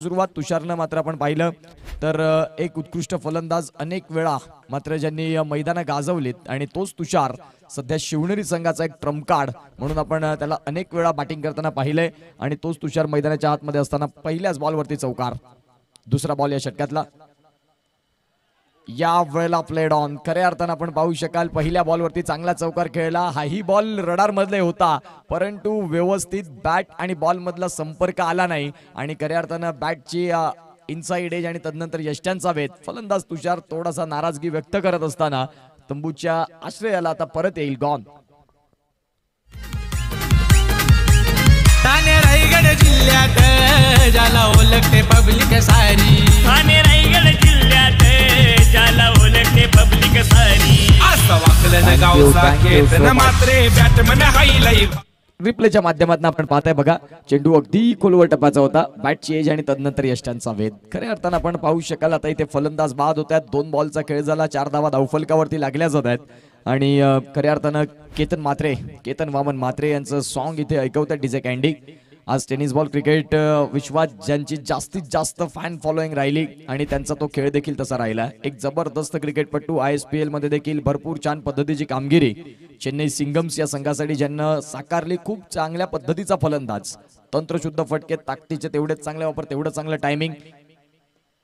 सुरुवात तुषारनं मात्र आपण पाहिलं तर एक उत्कृष्ट फलंदाज अनेक वेळा मात्र ज्यांनी मैदानं गाजवलीत आणि तोच तुषार सध्या शिवनेरी संघाचा एक ट्रम्प कार्ड म्हणून आपण त्याला अनेक वेळा बॅटिंग करताना पाहिलंय आणि तोच तुषार मैदानाच्या आतमध्ये असताना पहिल्याच बॉलवरती चौकार. दुसरा बॉल या षटकातला या वेळेला प्लेड ऑन. खऱ्या अर्थानं आपण पाहू शकाल पहिल्या बॉलवरती चांगला चौकार खेळला. हाही बॉल रडार मधले होता परंतु व्यवस्थित बॅट आणि बॉल मधला संपर्क आला नाही आणि खऱ्या अर्थानं बॅटची इनसाइड एज आणि तदनंतर यष्ट्यांचा वेध. फलंदाज तुषार थोडासा नाराजगी व्यक्त करत असताना तंबूच्या आश्रयाला आता परत येईल. गॉन. ठाणे रायगड जिल्ह्यात ज्याला ओळखते पब्लिक सारी. ठाणे रायगड जिल्ह्यात ज्याला ओळखते पब्लिक सारी. असं वाकलं गाव साकेत न मात्रे बॅटमन हायलाइट. रिप्लेच्या माध्यमातून आपण पाहताय बघा चेंडू अगदी खोलवर टप्प्याचा होता. बॅटची एज आणि तदनंतर यष्ट्यांचा वेध. खऱ्या अर्थानं आपण पाहू शकाल आता इथे फलंदाज बाद होत आहेत. 2 बॉलचा खेळ झाला. 4 धावा धावफलकावरती लागल्या जात आहेत आणि खऱ्या अर्थानं केतन वामन म्हात्रे यांचं सॉन्ग इथे ऐकवतात डीजे कॅन्डी. आज टेनिस बॉल क्रिकेट विश्वात ज्यांची जास्तीत जास्त फॅन फॉलोईंग राहिली आणि त्यांचा तो खेळ देखील तसा राहिला. एक जबरदस्त क्रिकेटपटू. ISPL मध्ये देखील भरपूर छान पद्धतीची कामगिरी चेन्नई सिंगम्स या संघासाठी ज्यांना साकारली. खूप चांगल्या पद्धतीचा फलंदाज. तंत्रशुद्ध फटके, ताकदीचे तेवढेच चांगले वापर, तेवढं चांगलं टायमिंग.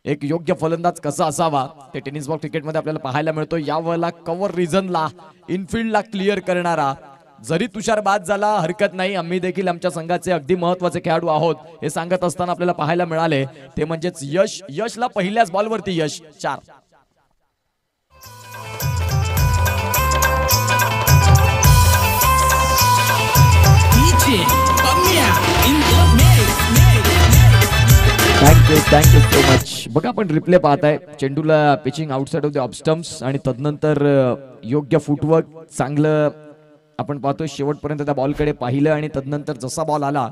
एक योग्य फलंदाज कसा असावा ते टेनिस बॉल क्रिकेटमध्ये आपल्याला पाहायला मिळतो. यावेळेला कव्हर रिजनला इनफिल्डला क्लिअर करणारा. जरी तुषार बाद झाला हरकत नाही, आम्ही देखील आमच्या संघाचे अगदी महत्त्वाचे खेळाडू आहोत हे सांगत असताना आपल्याला पाहायला मिळाले ते म्हणजेच यशला पहिल्याच बॉलवरती यश 4. Thank you so much. बघा आपण रिप्ले पाहताय चेंडूला pitching outside off the off stumps आणि तदनंतर योग्य फुटवर्क चांगलं आपण पाहतो. शेवटपर्यंत त्या बॉलकडे पाहिलं आणि तदनंतर जसा बॉल आला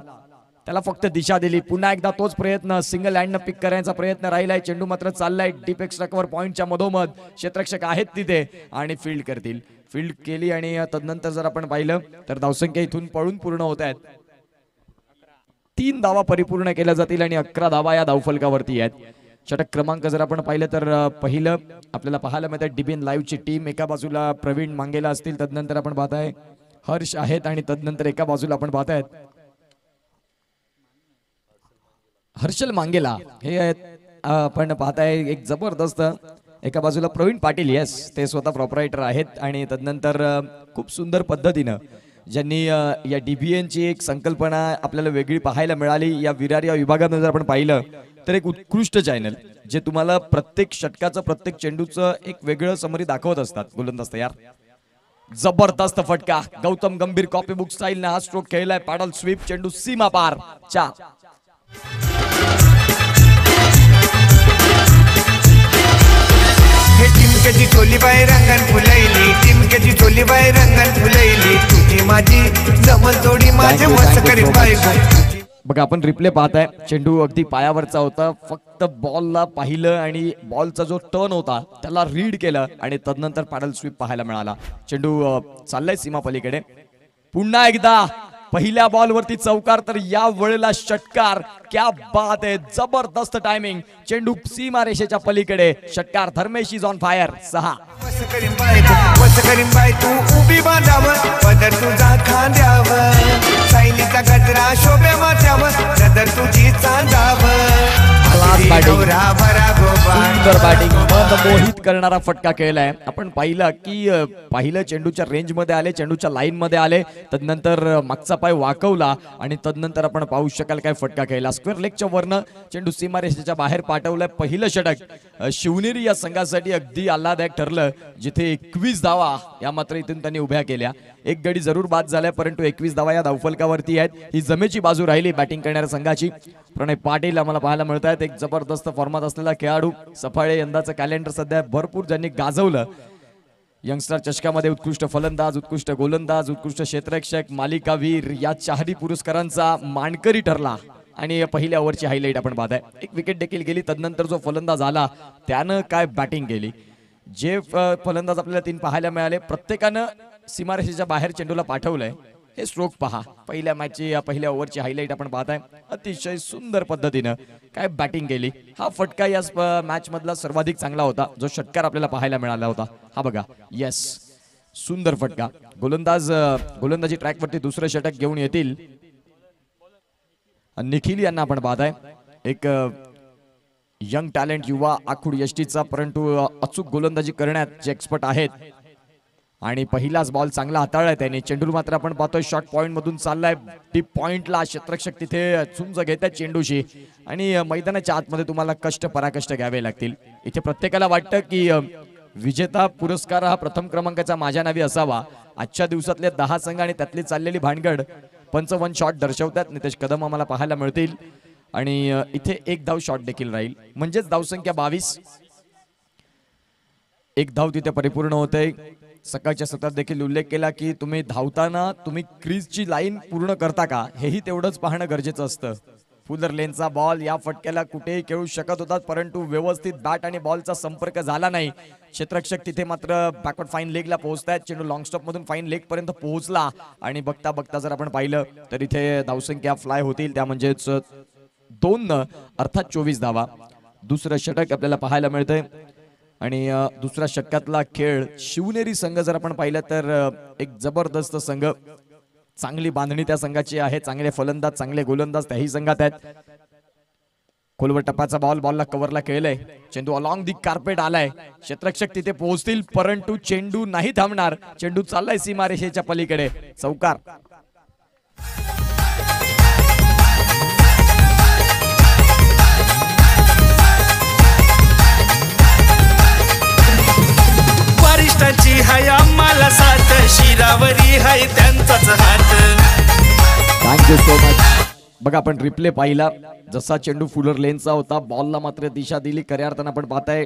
त्याला फक्त दिशा दिली. पुन्हा एकदा तोच प्रयत्न सिंगल हँडनं पिक करण्याचा प्रयत्न राहिलाय. चेंडू मात्र चाललाय डीप एक्स्ट्रा कव्हर पॉइंटच्या मधोमध. क्षेत्ररक्षक आहेत तिथे आणि फील्ड करतील. फील्ड केली आणि तदनंतर जर आपण पाहिलं तर धावसंख्या इथून पळून पूर्ण होत आहेत. 3 धावा परिपूर्ण केल्या जातील आणि 11 धावा या धावफलकावरती आहेत. षटक क्रमांक जर आपण पाहिलं तर पहिलं आपल्याला पाहायला मिळतं डीबीएन लाईव्हची टीम. एका बाजूला प्रवीण मांगेला असतील, तदनंतर आपण पाहताय हर्ष आहेत आणि तदनंतर एका बाजूला आपण पाहतायत हर्षल मांगेला हे आपण पाहताय. एक जबरदस्त एका बाजूला प्रवीण पाटील, येस ते स्वतः प्रोपरायटर आहेत आणि तदनंतर खूप सुंदर पद्धतीनं ज्यांनी या डीबीएनची एक संकल्पना आपल्याला वेगळी पाहायला मिळाली. या विरार या विभागामध्ये जर आपण पाहिलं तर एक उत्कृष्ट चॅनल जे तुम्हाला प्रत्येक षटकाचं प्रत्येक चेंडूचं एक वेगळं समरी दाखवत असतात. गोलंदाज तयार. जबरदस्त फटका. Gautam Gambhir copy book style हा स्ट्रोक खेळलाय. Paddle sweep. चेंडू सीमा पार. 4. टिमक्याची चोली बाई रंगण फुलैली. टिमक्याची चोली बाई रंगण फुलैली. तुझी माझी जमल थोडी माझे मस्त करीत बाई. बघा आपण रिप्ले पाहताय चेंडू अगदी पायावरचा होता. फक्त बॉलला पाहिलं आणि बॉलचा जो टर्न होता त्याला रीड केलं आणि तदनंतर पॅडल स्वीप पाहायला मिळाला. चेंडू चाललाय सीमा पलीकडे. पुन्हा एकदा पहिल्या बॉलवरती चौकार तर या वेळेला षटकार. क्या बात आहे. जबरदस्त टायमिंग. चेंडू सीमा रेषेच्या पलीकडे. षटकार. Dharmesh is on fire. 6. वस करीन बाई तू उभी बांधावं. पदर तुझा खांद्यावर. सायलीचा गजरा शोभे माथ्यावर. नदर तुझी चांदावर. सुंदर बॅटिंग. मन मोहित करणारा फटका खेळलाय. आपण पाहिलं चेंडूच्या रेंज मध्ये आले, चेंडूच्या लाईन मध्ये आले, तदनंतर मागचा पाय वाकवला आणि तदनंतर आपण पाहू शकाल काय फटका खेळला. स्क्वेअर लेगच्या वरनं चेंडू सीमारेषेच्या बाहेर पाठवलाय. पहिलं षटक शिवनेरी या संघासाठी अगदी आल्हाददायक ठरलं जिथे 21 धावा या मात्र इथून त्यांनी उभ्या केल्या. एक गडी जरूर बाद झालाय परंतु 21 धावा या धावफलकावरती आहेत. ही जमेची बाजू राहिली बॅटिंग करणाऱ्या संघाची. प्रणय पाटील आम्हाला पाहायला मिळत आहेत. एक जबरदस्त फॉर्मात असलेला खेळाडू. सफाळे यंदाचं कॅलेंडर सध्या भरपूर ज्यांनी गाजवलं. यंगस्टर चषकामध्ये उत्कृष्ट फलंदाज, उत्कृष्ट गोलंदाज, उत्कृष्ट क्षेत्ररक्षक, मालिकावीर या चारही पुरस्कारांचा मानकरी ठरला. आणि पहिल्या ओव्हरची हायलाइट आपण पाहताय. एक विकेट देखील गेली. तदनंतर जो फलंदाज आला त्यानं काय बॅटिंग केली. जे फलंदाज आपल्याला 3 पाहायला मिळाले प्रत्येकानं सीमारेषेच्या बाहेर चेंडूला पाठवलंय. हे स्ट्रोक पहा. पहिल्या मॅचची पहिल्या ओव्हरची हायलाईट आपण पाहताय. अतिशय सुंदर पद्धतीनं काय बॅटिंग केली. हा फटका या मॅच मधला सर्वाधिक चांगला होता, जो षटकार आपल्याला पाहायला मिळाला होता. हा बघा, येस, सुंदर फटका. गोलंदाजी ट्रॅकवरती दुसरं षटक घेऊन येतील निखिल यांना आपण पाहताय. एक यंग टॅलेंट, युवा आखूड यष्टीचा, परंतु अचूक गोलंदाजी करण्यात जे एक्सपर्ट आहेत. आणि पहिलाच बॉल चांगला हाताळलाय त्याने. चेंडू मात्र आपण पाहतोय शॉर्ट पॉइंट मधून चाललाय डीप पॉइंटला. क्षेत्ररक्षक तिथे चुंज घेत आहेत चेंडूशी आणि मैदानाच्या आतमध्ये तुम्हाला कष्ट पराकष्ट घ्यावे लागतील. इथे प्रत्येकाला वाटतं की विजेता पुरस्कार हा प्रथम क्रमांकाचा माझ्या नावी असावा. आजच्या दिवसातले 10 संघ आणि त्यातली चाललेली भानगड पंच वन शॉट दर्शवतात. नितेश कदम आम्हाला पाहायला मिळतील आणि इथे एक धाव शॉट देखील राहील, म्हणजेच धावसंख्या 22. एक धाव तिथे परिपूर्ण होते. सकाळच्या सत्रात देखील उल्लेख केला की तुम्ही धावताना तुम्ही क्रीजची लाईन पूर्ण करता का, हेही तेवढंच पाहणं गरजेचं असतं. फुलर लेनचा बॉल या फटक्याला कुठेही खेळू शकत होता, परंतु व्यवस्थित बॅट आणि बॉलचा संपर्क झाला नाही. क्षेत्ररक्षक तिथे मात्र बॅकवर्ड फाईन लेगला पोहोचतायत. चेंडू लॉंग स्टॉप मधून फाईन लेग पर्यंत पोहोचला आणि बघता बघता जर आपण पाहिलं तर इथे धावसंख्या फ्लाय होतील, त्या म्हणजेच 2 अर्थात 24 धावा. दुसरं षटक आपल्याला पाहायला मिळतंय आणि दुसऱ्या षटकातला खेळ शिवनेरी संघ जर आपण पाहिलं तर एक जबरदस्त संघ. चांगली बांधणी त्या संघाची आहे. चांगले फलंदाज, चांगले गोलंदाज त्याही संघात आहेत. खोलवर टप्प्याचा बॉलला कव्हरला खेळलाय. चेंडू अलॉंग दी कार्पेट आलाय. क्षेत्ररक्षक तिथे पोहोचतील, परंतु चेंडू नाही थांबणार. चेंडू चाललाय सीमारेषेच्या पलीकडे. चौकार. वरिष्ठांची हाय आम्हाला साथ, शिरावरी हाय त्यांचाच हात. Thank you so much. बघा, आपण रिप्ले पाहिला. जसा चेंडू फुलर लेनचा होता, बॉलला मात्र दिशा दिली. खऱ्या अर्थानं आपण पाहताय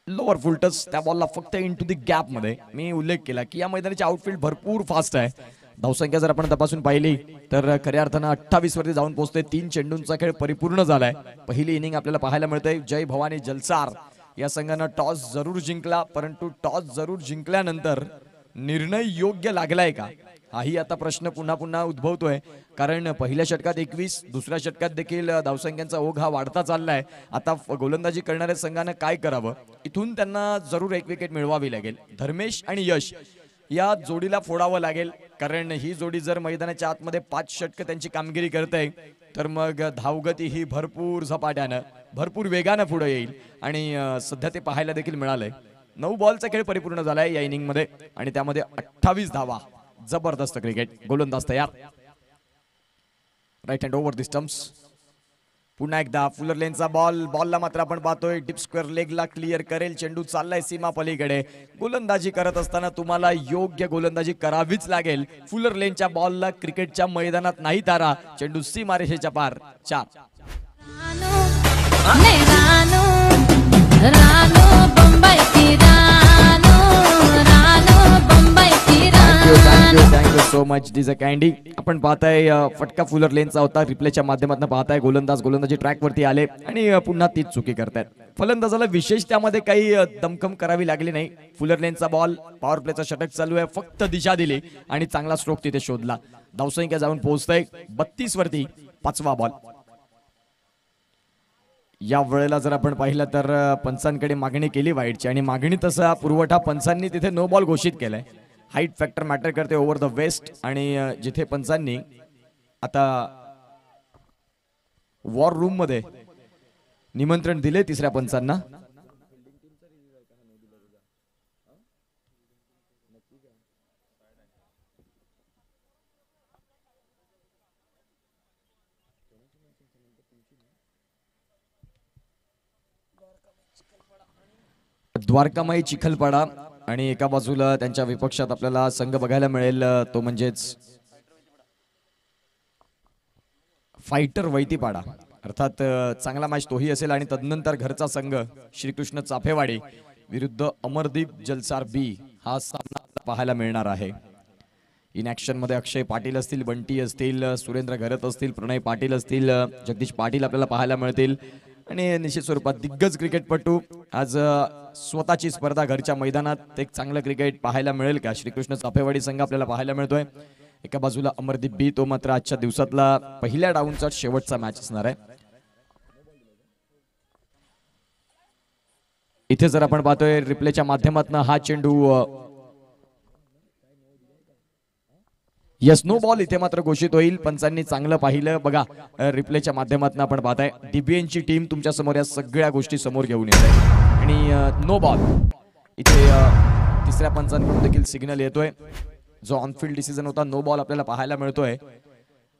लोअर फुलटस, त्या बॉलला फक्त इनटू द गॅप मध्ये. मी उल्लेख केला की या मैदानाची आउटफील्ड भरपूर फास्ट आहे. धावसंख्या जर आपण तपासून पाहिली तर खऱ्या अर्थानं 28 वरती जाऊन पोहोचते. 3 चेंडूंचा खेळ परिपूर्ण झालाय. पहिली इनिंग आपल्याला पाहायला मिळते. जय भवानी जलसार या संघानं टॉस जरूर जिंकला, परंतु टॉस जरूर जिंकल्यानंतर निर्णय योग्य लागलाय का, हाही आता प्रश्न पुन्हा पुन्हा उद्भवतोय. कारण पहिल्या षटकात 21, दुसऱ्या षटकात देखील धावसंख्यांचा ओघ हा वाढता चाललाय. आता गोलंदाजी करणाऱ्या संघानं काय करावं, इथून त्यांना जरूर एक विकेट मिळवावी लागेल. धर्मेश आणि यश या जोडीला फोडावं लागेल, कारण ही जोडी जर मैदानाच्या आतमध्ये 5 षटक त्यांची कामगिरी करते तर मग धावगती ही भरपूर झपाट्यानं, भरपूर वेगानं पुढे येईल. आणि सध्या ते पाहायला देखील मिळालंय. 9 बॉलचा खेळ परिपूर्ण झालाय या इनिंग मध्ये आणि त्यामध्ये 28 धावा. जबरदस्त क्रिकेट. गोलंदाज तयार. Right hand over the stumps. पुन्हा एकदा फुलर लेनचा बॉलला मात्र आपण पाहतोय डीप स्क्वेअर लेगला क्लिअर करेल. चेंडू चाललाय सीमा पलीकडे. गोलंदाजी करत असताना तुम्हाला योग्य गोलंदाजी करावीच लागेल. फुलर लेनच्या बॉलला क्रिकेटच्या मैदानात नाही तारा. चेंडू सीमारेषेच्या पार. 4. थँक्यू सो मच डिझ कॅन्डी. आपण पाहताय फटका फुलर लेनचा होता. रिप्लेच्या माध्यमातून पाहताय गोलंदाजी ट्रॅक वरती आले आणि पुन्हा तीच चुकी करतायत. फलंदाजाला विशेष त्यामध्ये काही दमखम करावी लागली नाही. फुलर लेनचा बॉल, पॉवर प्लेचा षटक चालू आहे. फक्त दिशा दिली आणि चांगला स्ट्रोक तिथे शोधला. धावसंख्या जाऊन पोहोचतंय 32 वरती. 5वा बॉल. या वेळेला जर आपण पाहिलं तर पंचांकडे मागणी केली वाईटची आणि मागणी तसा पुरवठा पंचांनी तिथे नो बॉल घोषित केलाय. हाईट फॅक्टर मॅटर करते ओव्हर द वेस्ट. आणि जिथे पंचांनी आता वॉर रूम मध्ये निमंत्रण दिले 3ऱ्या पंचांना. द्वारकामाई चिखलपाडा आणि एका बाजूला त्यांच्या विपक्षात आपल्याला संघ बघायला मिळेल, तो म्हणजेच फायटर वैतीपाडा. अर्थात चांगला मॅच तोही असेल. आणि तदनंतर घरचा संघ श्रीकृष्ण चाफेवाडी विरुद्ध अमरदीप जलसार बी हा सामना पाहायला मिळणार आहे. इन ऍक्शन मध्ये अक्षय पाटील असतील, बंटी असतील, सुरेंद्र घरत असतील, प्रणय पाटील असतील, जगदीश पाटील आपल्याला पाहायला मिळतील. आणि निश्चित स्वरूपात दिग्गज क्रिकेटपटू. आज स्वतःची स्पर्धा घरच्या मैदानात एक चांगलं क्रिकेट पाहायला मिळेल का? श्रीकृष्ण चाफेवाडी संघ आपल्याला पाहायला मिळतोय. एका बाजूला अमरदीप बी, तो मात्र आजच्या दिवसातला पहिल्या डाऊनचा शेवटचा मॅच असणार आहे. इथे जर आपण पाहतोय रिप्लेच्या माध्यमातून हा चेंडू यस नो बॉल इथे मात्र घोषित होईल. पंचांनी चांगलं पाहिलं बघा. रिप्लेच्या माध्यमातून आपण पाहताय डीबीएनची टीम तुमच्या समोर या सगळ्या गोष्टी समोर घेऊन येत आहे आणि नो बॉल इथे तिसऱ्या पंचांकडून देखील सिग्नल येतोय. जो ऑनफिल्ड डिसिजन होता नो बॉल आपल्याला पाहायला मिळतोय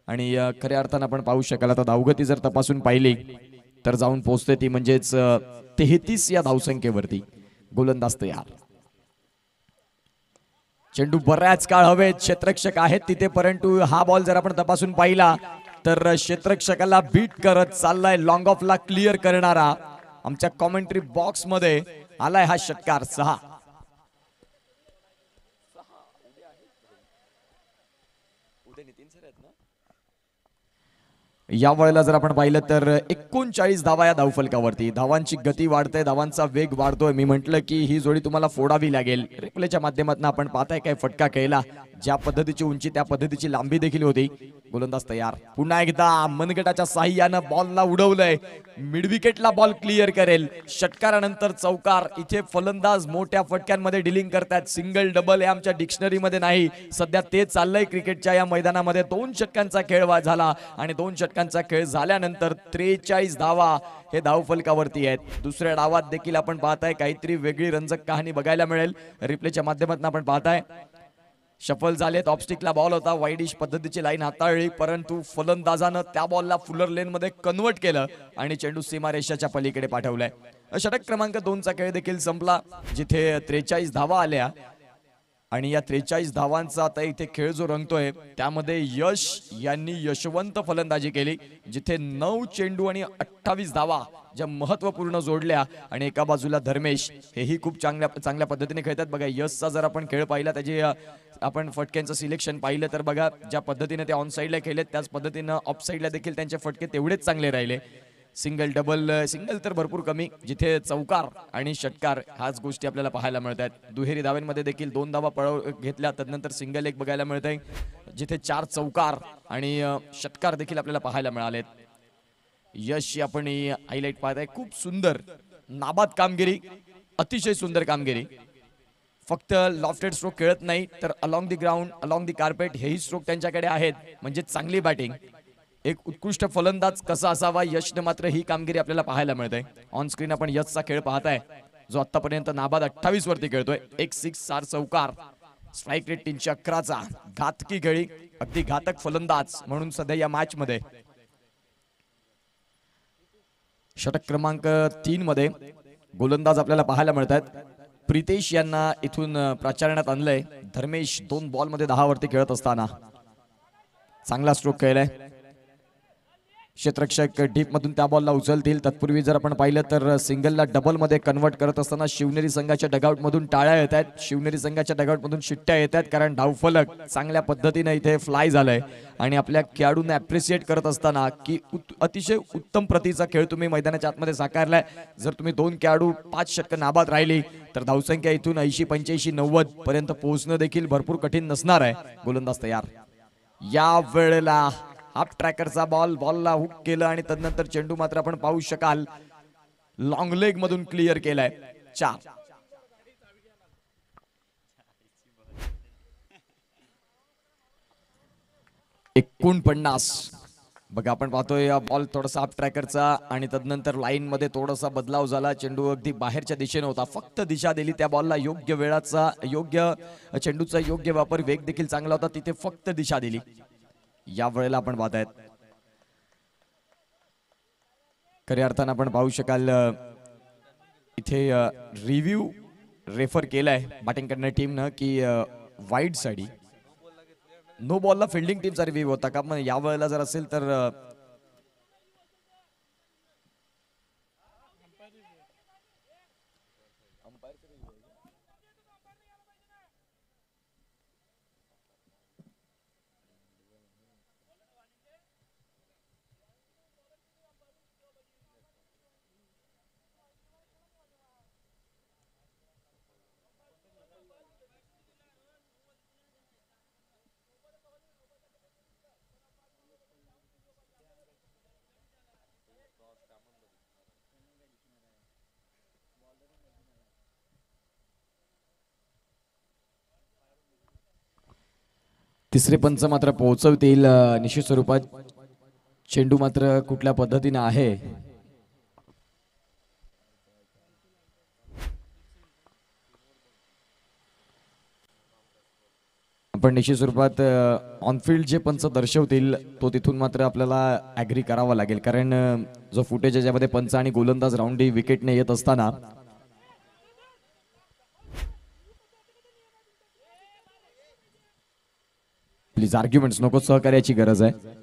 आणि खऱ्या अर्थानं आपण पाहू शकाल. आता धावगती जर तपासून पाहिली तर जाऊन पोहोचते ती म्हणजेच 33 या धावसंख्येवरती. गोलंदाज तयार. चेंडू बऱ्याच काळ हवेत, क्षेत्ररक्षक आहेत तिथे, परंतु हा बॉल जर आपण तपासून पाहिला तर क्षेत्ररक्षकाला बीट करत चाललाय. लॉंग ऑफला क्लिअर करणारा आमच्या कॉमेंट्री बॉक्स मध्ये आलाय हा षटकार. 6 या वेळेला जर आपण पाहिलं तर 39 धावा या धावफलकावरती. धावांची गती वाढते, धावांचा वेग वाढतोय. मी म्हटलं की ही जोडी तुम्हाला फोडावी लागेल. रिप्लेच्या माध्यमातून आपण पाहताय काय फटका केला. ज्या पद्धतीची उंची त्या पद्धतीची लांबी देखील होती. गोलंदाज तयार. पुन्हा एकदा मनगटाच्या साह्यानं बॉलला उडवलंय. मिड विकेटला बॉल क्लिअर करेल. षटकारानंतर चौकार. इथे फलंदाज मोठ्या फटक्यांमध्ये डिलिंग करतात. सिंगल डबल हे आमच्या डिक्शनरीमध्ये नाही. सध्या ते चाललंय क्रिकेटच्या या मैदानामध्ये. 2 षटकांचा खेळ झाला आणि 2 षटकांचा खेळ झाल्यानंतर 43 धावा हे धावफलकावरती आहेत. दुसऱ्या डावात देखील आपण पाहताय काहीतरी वेगळी रंजक कहाणी बघायला मिळेल. रिप्लेच्या माध्यमातून आपण पाहताय शफल झालेत. ऑफस्टिकला बॉल होता. वाईडिश पद्धतीची लाईन हाताळली, परंतु फलंदाजानं त्या बॉलला फुलर लेन मध्ये कन्वर्ट केलं आणि चेंडू सीमारेषाच्या पलीकडे पाठवलाय. षटक क्रमांक 2चा खेळ देखील संपला जिथे 43 धावा आल्या आणि या 43 धावांचा आता इथे खेळ जो रंगतोय त्यामध्ये यश यांनी यशवंत फलंदाजी केली जिथे 9 चेंडू आणि 28 धावा ज्या महत्वपूर्ण जोडल्या आणि एका बाजूला धर्मेश हेही खूप चांगल्या पद्धतीने खेळतात. बघा यशचा जर आपण खेळ पाहिला, त्याची आपण फटक्यांचं सिलेक्शन पाहिलं तर बघा ज्या पद्धतीने ते ऑन साईडला खेळलेत त्याच पद्धतीनं ऑफ साईडला देखील त्यांचे फटके तेवढेच चांगले राहिले. सिंगल डबल, सिंगल तर भरपूर कमी, जिथे चौकार आणि षटकार ह्याच गोष्टी आपल्याला पाहायला मिळतात. दुहेरी धावांमध्ये देखील 2 धावा घेतल्या, त्यानंतर सिंगल एक बघायला मिळतंय जिथे 4 चौकार आणि षटकार देखील आपल्याला पाहायला मिळालेत. यश आपण हायलाइट पाहताय. खूप सुंदर नाबाद कामगिरी, अतिशय सुंदर कामगिरी. फक्त लॉफ्टेड स्ट्रोक खेळत नाही तर along the ground, along the carpet हेही स्ट्रोक त्यांच्याकडे आहेत. म्हणजे चांगली बॅटिंग. एक उत्कृष्ट फलंदाज कसा असावा, यशने मात्र ही कामगिरी आपल्याला पाहायला मिळते. ऑन स्क्रीन आपण यशचा खेळ पाहताय जो आतापर्यंत नाबाद 28 वरती खेळतोय. 1 6 4 चौकार, स्ट्राईक रेट 311चा, घातकी खेळी, अगदी घातक फलंदाज म्हणून सध्या या मॅच मध्ये. षटक क्रमांक 3 मध्ये गोलंदाज आपल्याला पाहायला मिळतात. प्रितेश यांना इथून प्राचार्यात आणलंय. धर्मेश 2 बॉल मध्ये 10 वरती खेळत असताना चांगला स्ट्रोक खेळलाय. क्षेत्ररक्षक डीप मधून त्या बॉलला उचलतील. तत्पूर्वी जर आपण पाहिलं तर सिंगलला डबल मध्ये कन्वर्ट करत असताना शिवनेरी संघाच्या डगआउट मधून टाळ्या येत आहेत. शिवनेरी संघाच्या डगआउट मधून शिट्ट्या येत आहेत कारण धावफलक चांगल्या पद्धतीने इथे फ्लाय झालाय आणि आपल्या खेळाडूंना अप्रिशिएट करत असताना की अतिशय उत्तम प्रतीचा खेळ तुम्ही मैदानाच्या आतमध्ये साकारलाय. जर तुम्ही 2 खेळाडू 5 षटकं नाबाद राहिली तर धावसंख्या इथून 80 85 90 पर्यंत पोहोचणं देखील भरपूर कठीण नसणार आहे. गोलंदाज तयार. या वेळेला हाफ ट्रॅकरचा बॉलला हुक केलं आणि तदनंतर चेंडू मात्र आपण पाहू शकाल लॉंग लेग मधून क्लिअर केलाय. 4 49. बघा आपण पाहतोय या बॉल थोडासा हाफ ट्रॅकरचा आणि तदनंतर लाईन मध्ये थोडासा बदलाव झाला. चेंडू अगदी बाहेरच्या दिशेने होता. फक्त दिशा दिली त्या बॉलला. योग्य वेळाचा, योग्य चेंडूचा योग्य वापर, वेग देखील चांगला होता. तिथे फक्त दिशा दिली. या वेळेला आपण पाहतायत खऱ्या अर्थानं आपण पाहू शकाल इथे रिव्ह्यू रेफर केलाय बॅटिंग करणाऱ्या टीमनं की वाईड साठी नो बॉलला फिल्डिंग टीमचा रिव्ह्यू होता का. मग या वेळेला जर असेल तर तिसरे पंच मात्र पोहोचवतील निश्चित स्वरूपात. चेंडू मात्र कुठल्या पद्धतीने आहे पण निश्चित स्वरूपात ऑनफिल्ड जे पंच दर्शवतील तो तिथून मात्र आपल्याला ॲग्री करावा लागेल, कारण जो फुटेज आहे ज्यामध्ये पंच आणि गोलंदाज राऊंडी विकेटने येत असताना प्लीज आर्ग्युमेंट्स नको, सहकार्याची गरज आहे.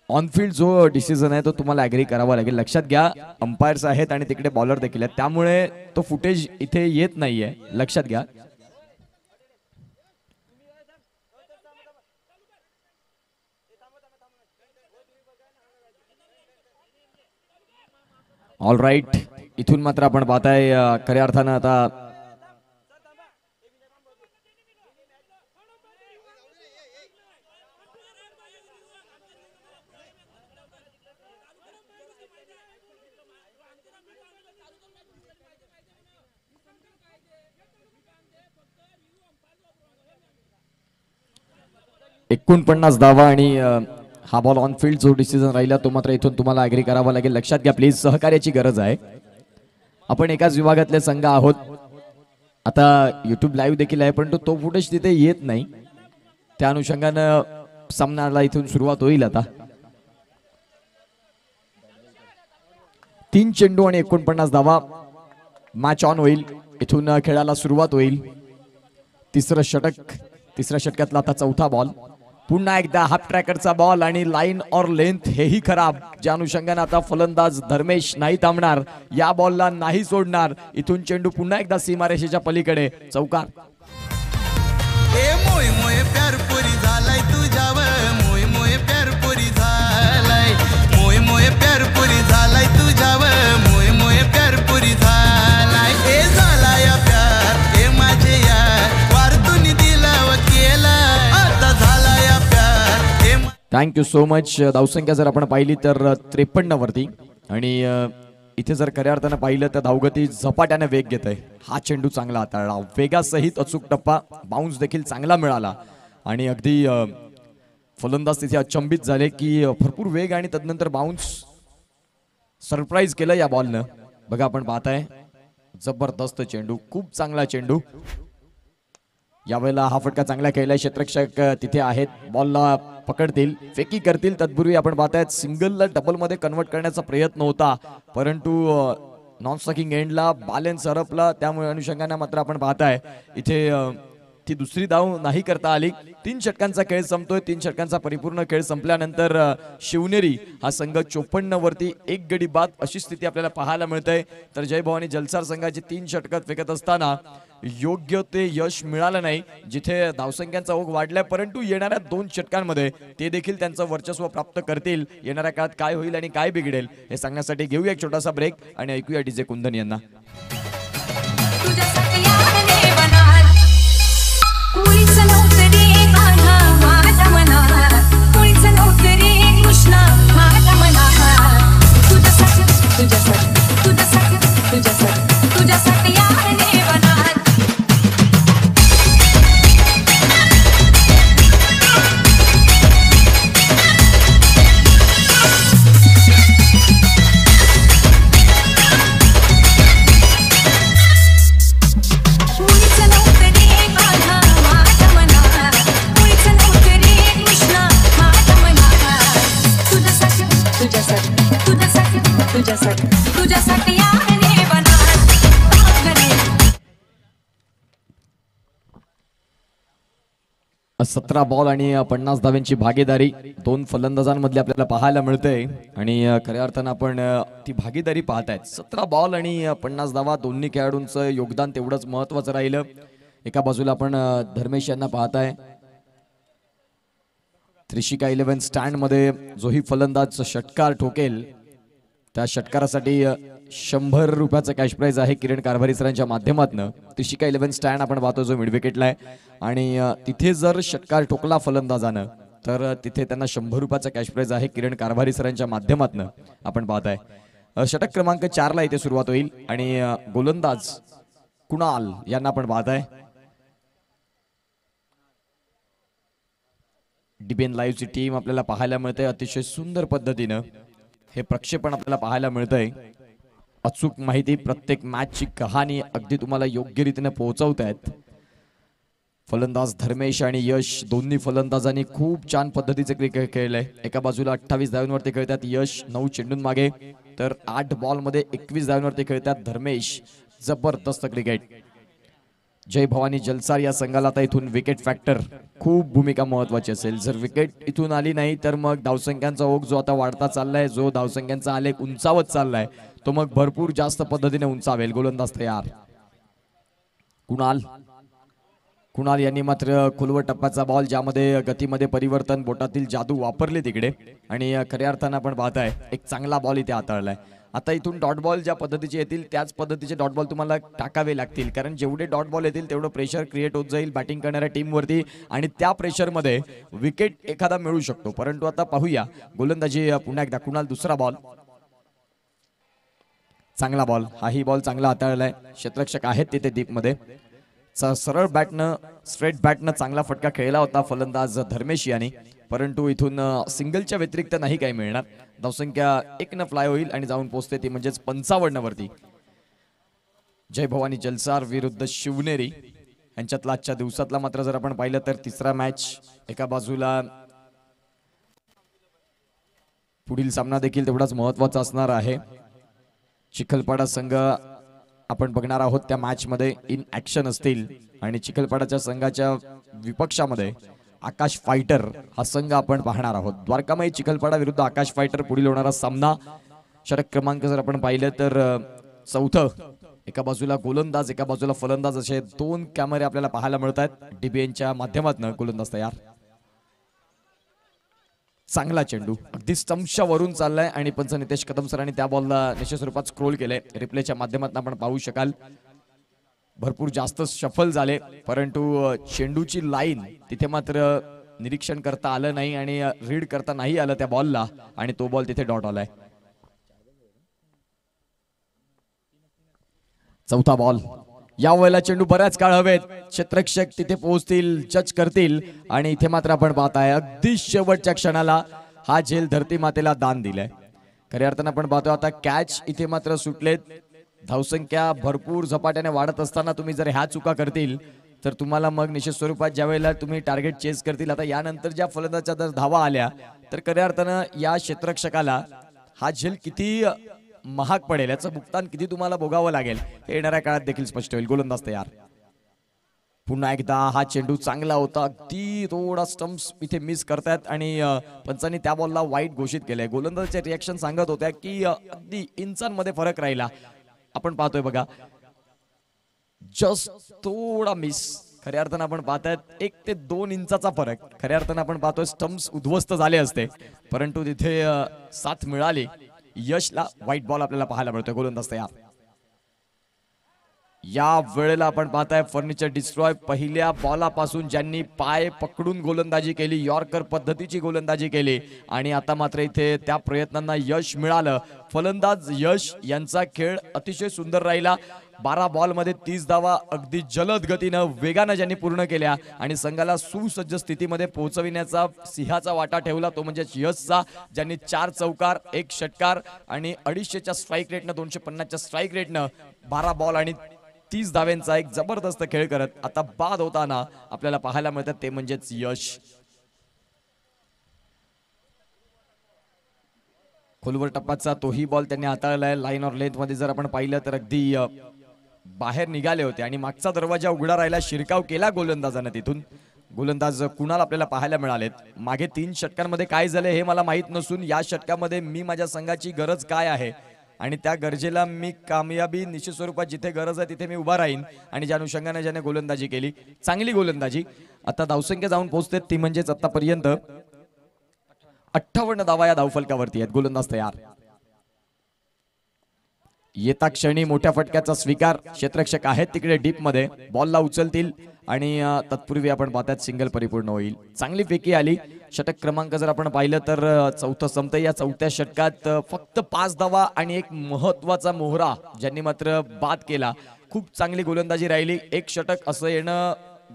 ऑनफिल्ड जो डिसिजन आहे तो तुम्हाला ॲग्री करावा लागेल. लक्षात घ्या अंपायर्स आहेत आणि तिकडे बॉलर देखील आहेत, त्यामुळे तो फुटेज इथे येत नाहीये, लक्षात घ्या. ऑल राईट, इथून मात्र आपण पाहताय खऱ्या अर्थानं आता $49 धावा आणि हा बॉल ऑन फील्ड जो डिसिजन राहिला तो मात्र इथून तुम्हाला ॲग्री करावा लागेल. लक्षात घ्या प्लीज, सहकार्याची गरज आहे. आपण एकाच विभागातले संघ आहोत. आता युट्यूब लाईव्ह देखील आहे, पण तो फुटेज तिथे येत नाही, त्या अनुषंगानं सामन्याला इथून सुरुवात होईल. आता 3 चेंडू आणि 49 धावा, मॅच ऑन होईल. इथून खेळाला सुरुवात होईल. तिसरं षटक, तिसऱ्या षटकातला आता चौथा बॉल. पुन्हा एकदा हाफ ट्रॅकरचा बॉल आणि लाईन और लेंथ हेही खराब, ज्या अनुषंगाने आता फलंदाज धर्मेश नाही थांबणार, या बॉलला नाही सोडणार. इथून चेंडू पुन्हा एकदा सीमारेषेच्या पलीकडे, चौकार. ए मोय मोय प्यार पुरी झालाय तुझ्यावर, मोय मोय प्यार पुरी झालाय, मोय मोय प्यार पुरी झालाय तुझ्यावर, मोय मोय प्यार पुरी झालाय. ए झाला या प्यार ए माझे यार, वारतून दिला व केला, आता झाला या प्यार ए. Thank you so much. धावसंख्या जर आपण पाहिली तर 53 वरती, आणि इथे जर खऱ्या अर्थानं पाहिलं तर धावगती झपाट्याने वेग घेत आहे. हा चेंडू चांगला हाताळला, वेगासहित अचूक टप्पा, बाउन्स देखील चांगला मिळाला, आणि अगदी फलंदाज तिथे अचंबित झाले की भरपूर वेग आणि तदनंतर बाउन्स सरप्राईज केलं या बॉलनं. बघा आपण पाहताय, जबरदस्त चेंडू, खूप चांगला चेंडू. यावेळेला हा फटका चांगला खेळलाय, क्षेत्ररक्षक तिथे आहेत, बॉलला पकडतील, फेकी करतील. तत्पूर्वी आपण पाहतायत सिंगलला डबल मध्ये कन्वर्ट करण्याचा प्रयत्न होता, परंतु नॉन स्ट्रायकिंग एंडला बॅलन्स हरपला, त्यामुळे अनुषंगाने मात्र आपण पाहताय इथे ती दुसरी धाव नाही करता आली. 3 षटकांचा खेळ संपतोय. 3 षटकांचा परिपूर्ण खेळ संपल्यानंतर शिवनेरी हा संघ 54 वरती 1 गडी बाद अशी स्थिती आपल्याला पाहायला मिळते. तर जय भवानी जलसार संघाची 3 षटकात फेकत असताना योग्य ते यश मिळालं नाही, जिथे धावसंख्यांचा ओघ वाढलाय, परंतु येणाऱ्या 2 षटकांमध्ये ते देखील त्यांचं वर्चस्व प्राप्त करतील. येणाऱ्या काळात काय होईल आणि काय बिघडेल हे सांगण्यासाठी घेऊया एक छोटासा ब्रेक आणि ऐकूया डीजे कुंदन यांना. सतरा बॉल आणि 50 धाव्यांची भागीदारी 2 फलंदाजांमधली आपल्याला पाहायला मिळते, आणि खऱ्या अर्थानं आपण ती भागीदारी पाहतायत. 17 बॉल आणि 50 धावा, दोन्ही खेळाडूंचं योगदान तेवढंच महत्वाचं राहिलं. एका बाजूला आपण धर्मेश यांना पाहताय, त्रिशिका 11 स्टँड मध्ये जोही फलंदाज षटकार ठोकेल त्या षटकारासाठी 100 रुपयाचं कॅश प्राइज आहे किरण कारभारी सरांच्या माध्यमातून. त्रिशिका 11 स्टँड आपण पाहतो जो मिड विकेटला आहे, आणि तिथे जर षटकार ठोकला फलंदाजानं तर तिथे त्यांना 100 रुपयाचा कॅश प्राइज आहे किरण कारभारी सरांच्या माध्यमातून आपण पाहताय. षटक क्रमांक 4 ला इथे सुरुवात होईल, आणि गोलंदाज कुणाल यांना आपण पाहताय. डीबीएन लाईव्हची टीम आपल्याला पाहायला मिळते. अतिशय सुंदर पद्धतीनं हे प्रक्षेपण आपल्याला पाहायला मिळतंय. अचूक माहिती, प्रत्येक मॅचची कहाणी अगदी तुम्हाला योग्य रीतीने पोहोचवतायत. फलंदाज धर्मेश आणि यश दोन्ही फलंदाजांनी खूप छान पद्धतीचे क्रिकेट खेळलंय. एका बाजूला 28 धावांवरती खेळतात यश 9 चेंडूंमागे, तर 8 बॉलमध्ये 21 धावांवरती खेळतात धर्मेश. जबरदस्त क्रिकेट. जय भवानी जलसार या संघाला आता इथून विकेट फॅक्टर खूप भूमिका महत्वाची असेल. जर विकेट इथून आली नाही तर मग धावसंख्यांचा ओघ जो आता वाढता चाललाय, जो धावसंख्यांचा आलेख उंचावत चाललाय, तो मग भरपूर जास्त पद्धतीने उंचावेल. गोलंदाज तयार. कुणाल यांनी मात्र खोलवर टप्प्याचा बॉल, ज्यामध्ये गतीमध्ये परिवर्तन, बोटातील जादू वापरले तिकडे, आणि खऱ्या अर्थानं आपण पाहताय एक चांगला बॉल इथे हाताळलाय. आता इथून डॉट बॉल ज्या पद्धतीचे येतील त्याच पद्धतीचे डॉट बॉल तुम्हाला टाकावे लागतील, कारण जेवढे डॉट बॉल येतील तेवढं प्रेशर क्रिएट होत जाईल बॅटिंग करणाऱ्या टीमवरती, आणि त्या प्रेशरमध्ये विकेट एखादा मिळू शकतो. परंतु आता पाहूया गोलंदाजी पुन्हा एकदा. कुणाल दुसरा बॉल, चांगला बॉल, हाही बॉल चांगला हाताळलाय. क्षेत्ररक्षक आहेत तिथे डीपमध्ये. सरळ बॅटनं, स्ट्रेट बॅटनं चांगला फटका खेळला होता फलंदाज धर्मेश यांनी, परंतु इथून सिंगलच्या व्यतिरिक्त नाही काही मिळणार. धावसंख्या 1 न फ्लाय होईल आणि जाऊन पोहोचते ती म्हणजेच 55 वरती. जय भवानी जलसार विरुद्ध शिवनेरी यांच्यातला आजच्या दिवसातला मात्र जर आपण पाहिलं तर तिसरा मॅच. एका बाजूला पुढील सामना देखील तेवढाच महत्वाचा असणार आहे. चिखलपाडा संघ आपण बघणार आहोत त्या मॅच मध्ये इन ऍक्शन असतील, आणि चिखलपाडाच्या संघाच्या विपक्षामध्ये आकाश फायटर हा संघ आपण पाहणार आहोत. द्वारकामाई चिखलपाडा विरुद्ध आकाश फायटर पुढील होणारा सामना. षटक क्रमांक जर आपण पाहिलं तर चौथं. एका बाजूला गोलंदाज, एका बाजूला फलंदाज, असे 2 कॅमेरे आपल्याला पाहायला मिळतात डीबीएनच्या माध्यमातून. गोलंदाज तयार. चांगला चेंडू अगदी स्टंप्सच्या वरून चाललाय, आणि पंच नितेश कदम सरांनी त्या बॉलला निश्चित स्वरूपात स्क्रोल केलंय. रिप्लेच्या माध्यमातून आपण पाहू शकाल. भरपूर जास्त शफल झाले, परंतु चेंडूची लाईन तिथे मात्र निरीक्षण करता आलं नाही आणि रीड करता नाही आलं त्या बॉलला, आणि तो बॉल तिथे डॉट आलाय. चौथा बॉल. या वेळेला चेंडू बऱ्याच काळ हवेत, क्षेत्ररक्षक तिथे पोहोचतील, जज करतील, आणि इथे मात्र आपण पाहताय अगदी शेवटच्या क्षणाला हा झेल धरती मातेला दान दिलाय. खऱ्या अर्थानं आपण पाहतो आता कॅच इथे मात्र सुटलेत. धावसंख्या भरपूर झपाट्याने वाढत असताना तुम्ही जर ह्या चुका करतील तर तुम्हाला मग निश्चित स्वरूपात ज्या वेळेला तुम्ही टार्गेट चेस करतील, आता यानंतर ज्या फलंदाजाच्या जर धावा आल्या तर खऱ्या अर्थानं या क्षेत्ररक्षकाला हा झेल किती महाग पडेल, याचं भुगतान किती तुम्हाला भोगावं लागेल हे येणाऱ्या काळात देखील स्पष्ट होईल. गोलंदाज तयार. पुन्हा एकदा हा चेंडू चांगला होता, अगदी थोडा स्टंप्स इथे मिस करतायत, आणि पंचांनी त्या बॉलला वाईट घोषित केलंय. गोलंदाजचे रिएक्शन सांगत होत्या की अगदी इंचांमध्ये फरक राहिला. आपण पाहतोय बघा, जस्ट थोडा मिस. खऱ्या अर्थानं आपण पाहताय 1 ते 2 इंचाचा फरक. खऱ्या अर्थानं आपण पाहतोय स्टंप्स उद्ध्वस्त झाले असते, परंतु तिथे साथ मिळाली. यशला व्हाईट बॉल आपल्याला पाहायला मिळतोय. गोलंदाज तयार. या वेळेला आपण पाहताय फर्निचर डिस्ट्रॉय पहिल्या बॉलापासून ज्यांनी पाय पकडून गोलंदाजी केली, यॉर्कर पद्धतीची गोलंदाजी केली, आणि आता मात्र इथे त्या प्रयत्नांना यश मिळालं. फलंदाज यश यांचा खेळ अतिशय सुंदर राहिला. 12 बॉलमध्ये 30 धावा अगदी जलद गतीनं वेगानं ज्यांनी पूर्ण केल्या आणि संघाला सुसज्ज स्थितीमध्ये पोहोचविण्याचा सिंहाचा वाटा ठेवला तो म्हणजे यशचा, ज्यांनी 4 चौकार 1 षटकार आणि 250च्या स्ट्राईक रेटनं 250च्या स्ट्राईक रेटनं 12 बॉल आणि 30 धाव्यांचा एक जबरदस्त खेळ करत आता बाद होताना आपल्याला पाहायला मिळतात ते म्हणजेच यश. खोलवर टप्प्याचा तोही बॉल त्यांनी हाताळलाय. लाईन ऑर लेंथ मध्ये जर आपण पाहिलं तर अगदी बाहेर निघाले होते आणि मागचा दरवाजा उघडा राहिला. शिरकाव केला गोलंदाजाने तिथून. गोलंदाज कुणाल आपल्याला पाहायला मिळालेत. मागे 3 षटकांमध्ये काय झाले हे मला माहित नसून या षटकामध्ये मी माझ्या संघाची गरज काय आहे आणि त्या गरजेला मी कामयाबी निश्चित स्वरूपात जिथे गरज आहे तिथे मी उभा राहीन आणि ज्या अनुषंगाने ज्याने गोलंदाजी केली चांगली गोलंदाजी. आता धावसंख्या जाऊन पोहोचते ती म्हणजेच आतापर्यंत 58 धावा या धावफलकावरती आहेत. गोलंदाज तयार. येता क्षणी मोठ्या फटक्याचा स्वीकार. क्षेत्ररक्षक आहेत तिकडे डीप मध्ये, बॉलला उचलतील आणि तत्पूर्वी आपण पाहतात सिंगल परिपूर्ण होईल. चांगली फेकी आली. षटक क्रमांक जर आपण पाहिलं तर चौथं संपतं. या चौथ्या षटकात फक्त 5 धावा आणि एक महत्वाचा मोहरा ज्यांनी मात्र बाद केला. खूप चांगली गोलंदाजी राहिली. एक षटक असं येणं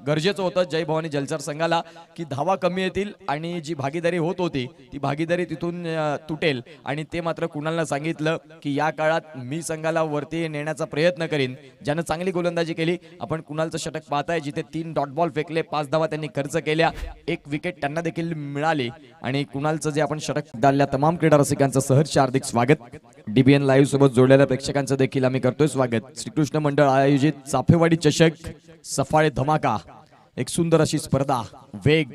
गरजेचं होतं जय भवानी जलसर संघाला की धावा कमी येतील आणि जी भागीदारी होत होती ती भागीदारी तिथून तुटेल. आणि ते मात्र कुणालनं सांगितलं की या काळात मी संघाला वरती नेण्याचा प्रयत्न करीन. ज्यानं चांगली गोलंदाजी केली. आपण कुणालचं षटक पाहताय जिथे 3 डॉट बॉल फेकले, 5 धावा त्यांनी खर्च केल्या, 1 विकेट त्यांना देखील मिळाली. आणि कुणालचं जे आपण षटक डालल्या तमाम क्रीडा रसिकांचं सहर्ष हार्दिक स्वागत. डीबीएन लाईव्ह सोबत जोडलेल्या प्रेक्षकांचं देखील आम्ही करतोय स्वागत. श्रीकृष्ण मंडळ आयोजित चाफेवाडी चषक सफाळे धमाका, एक सुंदर अशी स्पर्धा, वेग,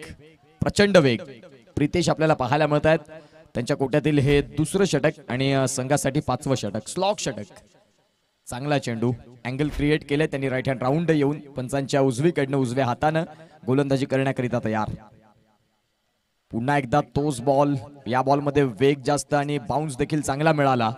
प्रचंड वेग. प्रितेश आपल्याला पाहायला मिळत आहेत. त्यांच्या कोट्यातील हे दुसरं षटक आणि संघासाठी 5वं षटक. स्लॉक षटक, चांगला चेंडू, अँगल क्रिएट केले त्यांनी. राईट हँड राऊंड येऊन पंचांच्या उजवीकडनं उजव्या हातानं गोलंदाजी करण्याकरिता तयार. पुन्हा एकदा तोच बॉल. या बॉलमध्ये वेग जास्त आणि बाउन्स देखील चांगला मिळाला.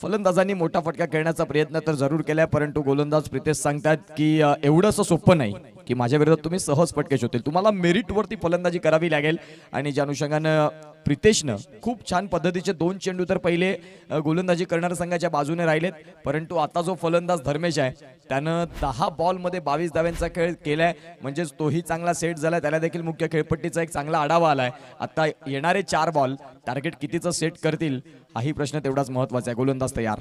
फलंदाजांनी मोठा फटका खेळण्याचा प्रयत्न तर जरूर केलाय, परंतु गोलंदाज प्रितेश सांगतात की एवढंसं सोपं नाही की माझ्या विरोधात तुम्ही सहज फटके शोधतील. तुम्हाला मेरिट वरती फलंदाजी करावी लागेल. आणि ज्या अनुषंगानं प्रितेशनं खूप छान पद्धतीचे 2 चेंडू तर पहिले गोलंदाजी करणाऱ्या संघाच्या बाजूने राहिलेत, परंतु आता जो फलंदाज धर्मेश आहे त्यानं 10 बॉलमध्ये 22 धाव्यांचा खेळ केलाय. म्हणजेच तोही चांगला सेट झाला. त्याला देखील मुख्य खेळपट्टीचा एक चांगला आढावा आलाय. आता येणारे 4 बॉल टार्गेट कितीचं सेट करतील हाही प्रश्न तेवढाच महत्वाचा आहे. गोलंदाज तयार.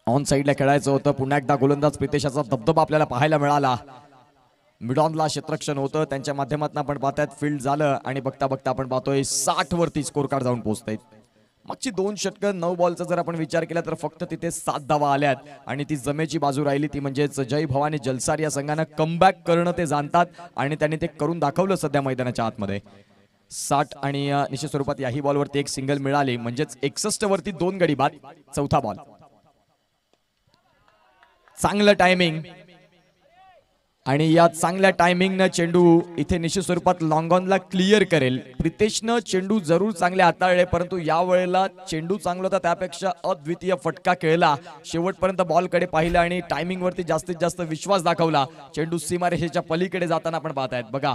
ऑन साईडला खेळायचं होतं. पुन्हा एकदा गोलंदाज प्रितेशाचा दबदबा आपल्याला पाहायला मिळाला. मिडॉनला क्षेत्ररक्षण होतं, त्यांच्या माध्यमातून आपण पाहतायत फील्ड झालं आणि बघता बघता आपण पाहतोय 60 वरती स्कोर कार्ड जाऊन पोहोचतायत. मागची 2 षटकं 9 बॉलचा जर आपण विचार केला तर फक्त तिथे 7 धावा आल्यात आणि ती जमेची बाजू राहिली. ती म्हणजेच जय भवानी जलसार या संघानं कमबॅक करणं ते जाणतात आणि त्यांनी ते करून दाखवलं सध्या मैदानाच्या आतमध्ये. 60 आणि निश्चित स्वरूपात याही बॉलवरती एक सिंगल मिळाली. म्हणजेच 61 वरती 2 गडी बाद. चौथा बॉल, चांगलं टायमिंग आणि या चांगल्या टायमिंगनं चेंडू इथे निश्चित स्वरूपात लॉंग ऑनला क्लिअर करेल. प्रितेशनं चेंडू जरूर चांगले हाताळले, परंतु या वेळेला चेंडू चांगला होता त्यापेक्षा अद्वितीय फटका खेळला. शेवटपर्यंत बॉलकडे पाहिलं आणि टायमिंग वरती जास्तीत जास्त विश्वास दाखवला. चेंडू सीमारेषेच्या पलीकडे जाताना आपण पाहतायत. बघा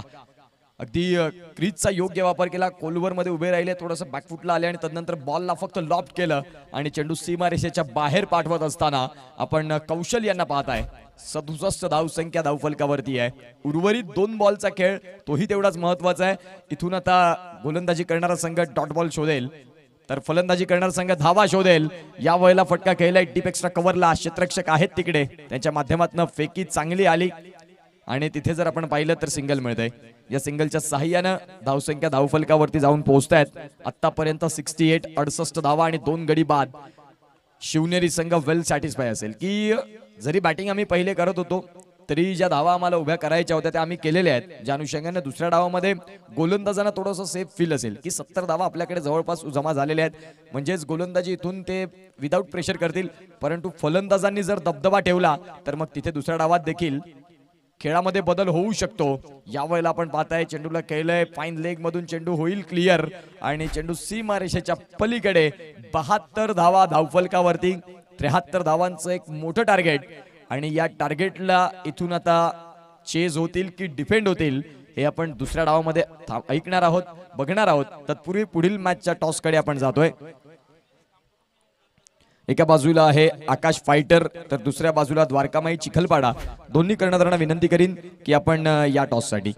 अगदी क्रीजचा योग्य वापर केला. कोलवर मध्ये उभे राहिले, थोडंसं बॅकफुटला आले आणि तदनंतर बॉलला फक्त लॉफ्ट केलं आणि चेंडू सीमारेषेच्या बाहेर पाठवत असताना आपण कौशल यांना पाहताय. 67 धावसंख्या धावफलकावरती आहे. उर्वरित 2 बॉलचा खेळ तोही तेवढाच महत्वाचा आहे. इथून आता गोलंदाजी करणारा संघ डॉट बॉल शोधेल तर फलंदाजी करणारा संघ धावा शोधेल. या वेळेला फटका खेळलाय डीप एक्स्ट्रा कव्हरला. क्षेत्ररक्षक आहेत तिकडे, त्यांच्या माध्यमातून फेकी चांगली आली आणि तिथे जर आपण पाहिलं तर सिंगल मिळतंय. या सिंगलच्या सहाय्यानं धावसंख्या धावफलकावरती जाऊन पोहोचतायत. आतापर्यंत 68 धावा आणि 2 गडी बाद. शिवनेरी संघ वेल सॅटिस्फाय असेल की जरी बॅटिंग आम्ही पहिले करत होतो तरी ज्या धावा आम्हाला उभ्या करायच्या होत्या त्या आम्ही केलेल्या आहेत. ज्या अनुषंगाने दुसऱ्या डावामध्ये गोलंदाजांना थोडंसं सेफ फील असेल की 70 धावा आपल्याकडे जवळपास जमा झालेल्या आहेत. म्हणजेच गोलंदाजी इथून ते विदाऊट प्रेशर करतील, परंतु फलंदाजांनी जर दबदबा ठेवला तर मग तिथे दुसऱ्या डावात देखील खेळामध्ये बदल होऊ शकतो. यावेळेला आपण पाहताय चेंडूला केलंय फाईन लेग मधून चेंडू होईल क्लिअर आणि चेंडू सीमारेषेच्या पलीकडे. 72 धावा धावफलकावरती, 73 धावांचं एक मोठं टार्गेट आणि या टार्गेटला इथून आता चेज होतील की डिफेंड होतील हे आपण दुसऱ्या डावामध्ये ऐकणार आहोत, बघणार आहोत. तत्पूर्वी पुढील मॅचच्या टॉसकडे आपण जातोय. एका बाजूला आहे आकाश फायटर तर दुसऱ्या बाजूला द्वारकामाई चिखलपाडा. दोन्ही कर्णधारांना विनंती करीन की आपण या टॉससाठी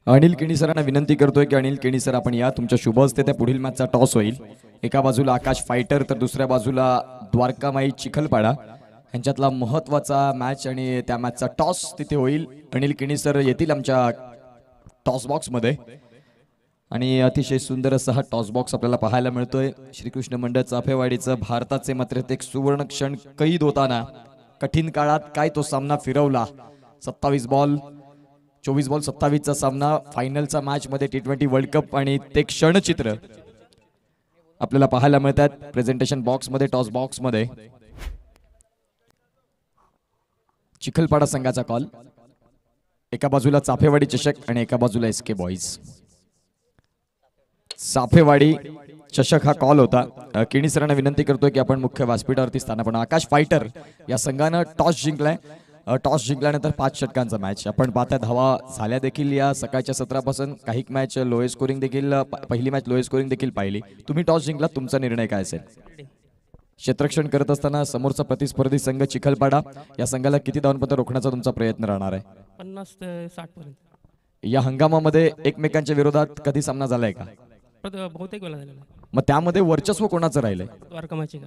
अनिल केणी सरांना विनंती करतोय की अनिल केणी सर आपण या, तुमच्या शुभ हस्ते त्या पुढील मॅचचा टॉस होईल. एका बाजूला आकाश फायटर तर दुसऱ्या बाजूला द्वारकामाई चिखलपाडा यांच्यातला महत्वाचा मॅच आणि त्या मॅचचा टॉस तिथे होईल. अनिल केणी सर येतील आमच्या टॉस बॉक्समध्ये आणि अतिशय सुंदर असा हा टॉस बॉक्स आपल्याला पाहायला मिळतोय. श्रीकृष्ण मंडळ चाफेवाडीचं भारताचे मात्र एक सुवर्ण क्षण कैद होताना कठीण काळात काय तो सामना फिरवला. 27 बॉल 24 बॉल 27चा सामना फायनलचा मॅच मध्ये T20 वर्ल्ड कप आणि ते क्षणचित्र आपल्याला पाहायला मिळतात प्रेझेंटेशन बॉक्स मध्ये, टॉस बॉक्स मध्ये. चिखलपाडा संघाचा कॉल, एका बाजूला चाफेवाडी चषक आणि एका बाजूला SK बॉईज. चाफेवाडी चषक हा कॉल होता. केणी सरांना विनंती करतोय की आपण मुख्य व्यासपीठावरती स्थानापन्न. आकाश फायटर या संघानं टॉस जिंकलाय. टॉस जिंकल्यानंतर 5 षटकांचा मॅच आपण पाहता. धावा झाल्या देखील या सकाळच्या सत्रापासून. काही मॅच लोएस्ट स्कोरिंग देखील, पहिली मॅच लोएस्ट स्कोरिंग देखील पाहिली. तुम्ही टॉस जिंकला, तुमचा निर्णय काय असेल? क्षेत्ररक्षण करत असताना समोरचा प्रतिस्पर्धी संघ चिखलपाडा या संघाला किती धावांपर्यंत रोखण्याचा तुमचा प्रयत्न राहणार आहे? 50 ते 60 पर्यंत. या हंगामामध्ये एकमेकांच्या विरोधात कधी सामना झालाय का? बहुतेक वेळा झालेला. मग त्यामध्ये वर्चस्व कोणाचं राहिलंय? द्वारकामाची.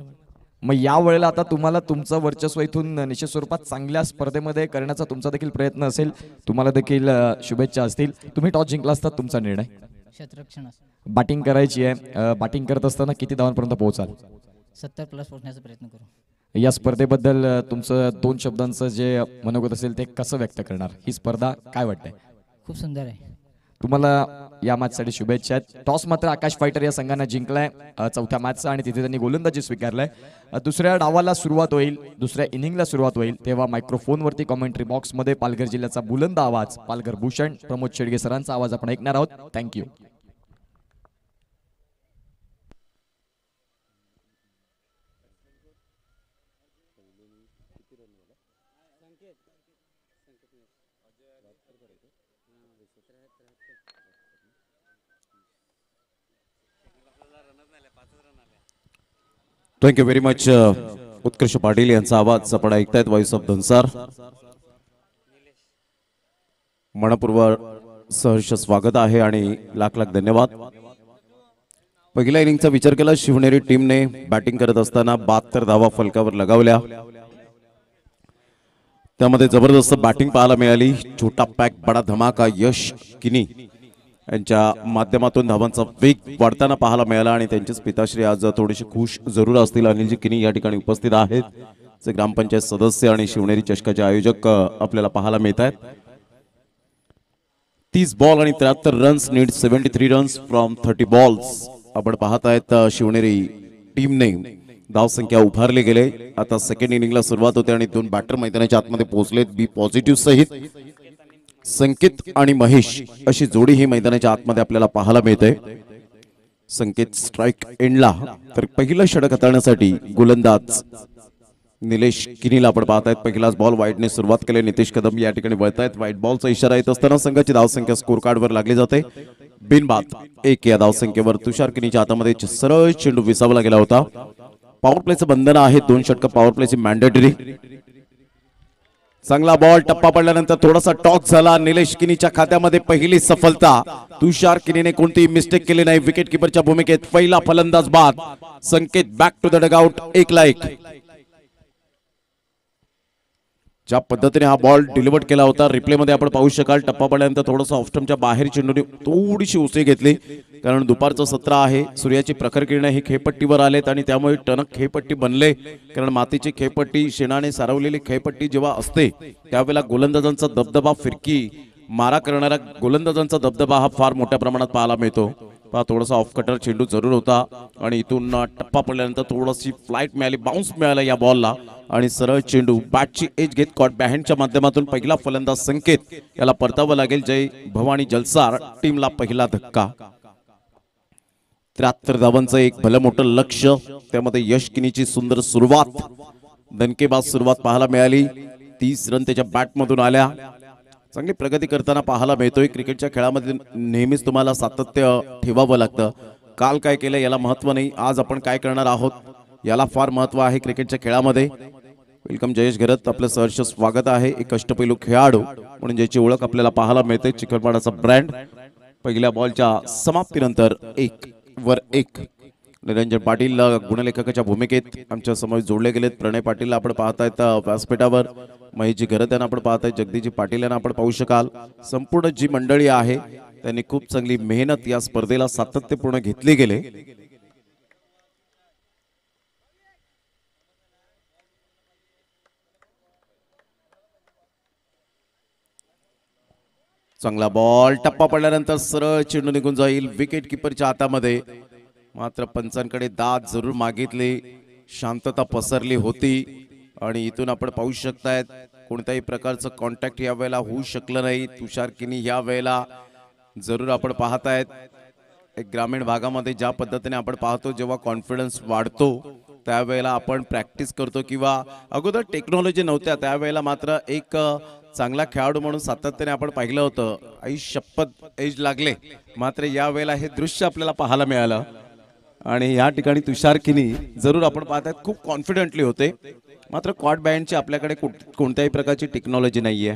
मग या वेळेला आता तुम्हाला तुमचं वर्चस्व इथून निश्चित स्वरूपात चांगल्या स्पर्धेमध्ये करण्याचा तुमचा देखील प्रयत्न असेल. तुम्हाला देखील शुभेच्छा असतील. तुम्ही टॉस जिंकला असता, तुमचा निर्णय? क्षेत्ररक्षण. बॅटिंग करायची आहे. बॅटिंग करत असताना किती धावांपर्यंत पोहोचाल? 70+ पोहोचण्याचा प्रयत्न करू. या स्पर्धेबद्दल तुमचं 2 शब्दांचं जे मनोगत असेल ते कसं व्यक्त करणार? ही स्पर्धा काय वाटते? खूप सुंदर आहे. तुम्हाला या मॅचसाठी शुभेच्छा आहेत. टॉस मात्र आकाश फायटर या संघानं जिंकलाय चौथ्या मॅचचा आणि तिथे त्यांनी गोलंदाजी स्वीकारलाय. दुसऱ्या डावाला सुरुवात होईल, दुसऱ्या इनिंगला सुरुवात होईल तेव्हा मायक्रोफोनवरती कॉमेंट्री बॉक्समध्ये पालघर जिल्ह्याचा बुलंद आवाज, पालघर भूषण प्रमोद शेडगे सरांचा आवाज आपण ऐकणार आहोत. Thank you. Thank you very much. Utkarsh Patil यांचा आवाज आपण ऐकतायत. Voice of Dhansar. मनपूर्वक सहर्ष स्वागत आहे आणि लाख लाख धन्यवाद. पहिल्या इनिंगचा विचार केला शिवनेरी टीमने बॅटिंग करत असताना 72 धावा फलकावर लगावल्या. त्यामध्ये जबरदस्त बॅटिंग पाहायला मिळाली. छोटा पॅक बडा धमाका यश किनी यांच्या माध्यमातून धावांचा वेग वाढताना पाहायला मिळाला आणि त्यांचेच पिताश्री आज थोडेसे खुश जरूर असतील. अनिलजी किनी या ठिकाणी उपस्थित आहेत, जे ग्रामपंचायत सदस्य आणि शिवनेरी चषकाचे आयोजक आपल्याला पाहायला मिळत आहेत. 30 बॉल आणि 73 runs, need 73 runs from 30 balls. आपण पाहत आहेत शिवनेरी टीमने धावसंख्या उभारले गेले. आता सेकंड इनिंगला सुरुवात होते आणि 2 बॅटर मैदानाच्या आतमध्ये पोहोचलेत. बी पॉझिटिव्ह सहित संकेत आणि महेश अशी जोडी ही मैदानाच्या आतमध्ये आपल्याला पाहायला मिळते. संकेत स्ट्राइक एंडला, तर पहिलं षटक हाताळण्यासाठी गोलंदाज निलेश किनीला आपण पाहतायत. पहिलाच बॉल वाईडने सुरुवात केली. नितेश कदम या ठिकाणी वळतायत. वाईट बॉलचा इशारा येत असताना संघाची धावसंख्या स्कोर कार्डवर लागली जाते. बिनबाद 1 या धावसंख्येवर. तुषार किनीच्या हातामध्ये सरळ चेंडू विसावला गेला होता. पॉवर प्लेचं बंधन आहे. 2 षटक पॉवर प्लेची मॅन्डेटरी. चांगला बॉल, टप्पा पडल्यानंतर थोडासा टॉस झाला. निलेश किनीच्या खात्यामध्ये पहिली सफलता. तुषार किनीने कोणतीही मिस्टेक केली नाही. विकेट किपरच्या भूमिकेत पहिला फलंदाज बाद. संकेत बॅक टू द डगआउट. 1-1. ज्या पद्धतीने हा बॉल डिलिव्हर केला होता रिप्ले मध्ये आपण पाहू शकाल. टप्पा पडल्यानंतर थोडंसं ऑफस्टमच्या बाहेर चेंडूने थोडीशी उसळी घेतली, कारण दुपारचं सत्र आहे. सूर्याची प्रखर किरणे ही खेळपट्टीवर आलेत आणि त्यामुळे टणक खेळपट्टी बनले. कारण मातीची खेळपट्टी, शेणाने सारवलेली खेळपट्टी जेव्हा असते त्यावेळेला गोलंदाजांचा दबदबा, फिरकी मारा करणाऱ्या गोलंदाजांचा दबदबा हा फार मोठ्या प्रमाणात पाहायला मिळतो. पहा थोडासा ऑफ कटर चेंडू जरूर होता आणि इथून टप्पा पडल्यानंतर थोडीशी फ्लाइट मिळाली, बाउन्स मिळाला या बॉलला आणि सरळ चेंडू बॅटची एज घेत कॉट बॅहँडच्या माध्यमातून पहिला फलंदाज संकेत याला परतावं लागेल. जय भवानी जलसार टीमला पहिला धक्का. 73 धावांचं एक भलं मोठं लक्ष. त्यामध्ये यश किनीची सुंदर सुरुवात, दणकेबाज सुरुवात पाहायला मिळाली. 30 रन त्याच्या बॅटमधून आल्या. चांगली प्रगती करताना पाहायला मिळतोय. क्रिकेटच्या खेळामध्ये नेहमीच तुम्हाला सातत्य ठेवावं लागतं. काल काय केलं याला महत्व नाही, आज आपण काय करणार आहोत याला फार महत्व आहे क्रिकेटच्या खेळामध्ये. वेलकम जयेश घरत, आपलं सहर्ष स्वागत आहे. एक अष्टपैलू खेळाडू म्हणून ज्याची ओळख आपल्याला पाहायला मिळते, चिखलपाडाचा ब्रँड पहिल्या बॉलच्या समाप्तीनंतर 1 निरंजन पाटील गुणलेखकाच्या भूमिकेत आमच्या समोर जोडले गेलेत. प्रणय पाटील आपण पाहतायत व्यासपीठावर, महेशजी घरत यांना आपण पाहताय, जगदीशजी पाटील यांना आपण पाहू शकाल. संपूर्ण जी मंडळी आहे त्यांनी खूप चांगली मेहनत या स्पर्धेला सातत्यपूर्ण घेतली गेले. चांगला बॉल, टप्पा पडल्यानंतर सरळ चेंडू निघून जाईल विकेट किपरच्या हातामध्ये. मात्र पंचांकडे दाद जरूर मागितले, शांतता पसरली होती आणि इथून आपण पाहू शकतायत कोणत्याही प्रकारचं कॉन्टॅक्ट या वेळेला होऊ शकलं नाही. तुषार किनी या वेळेला जरूर आपण पाहतायत एक ग्रामीण भागामध्ये ज्या पद्धतीने आपण पाहतो जेव्हा कॉन्फिडन्स वाढतो त्यावेळेला आपण प्रॅक्टिस करतो किंवा अगोदर टेक्नॉलॉजी नव्हत्या त्यावेळेला मात्र एक चांगला खेळाडू म्हणून सातत्याने आपण पाहिलं होतं. आई शपथ एज लागले, मात्र या वेळेला हे दृश्य आपल्याला पाहायला मिळालं आणि या ठिकाणी तुषार किनी जरूर आपण पाहतात खूप कॉन्फिडेंटली होते. मात्र कॉट बँडची आपल्याकडे कोणत्याही प्रकारची टेक्नॉलॉजी नाहीये.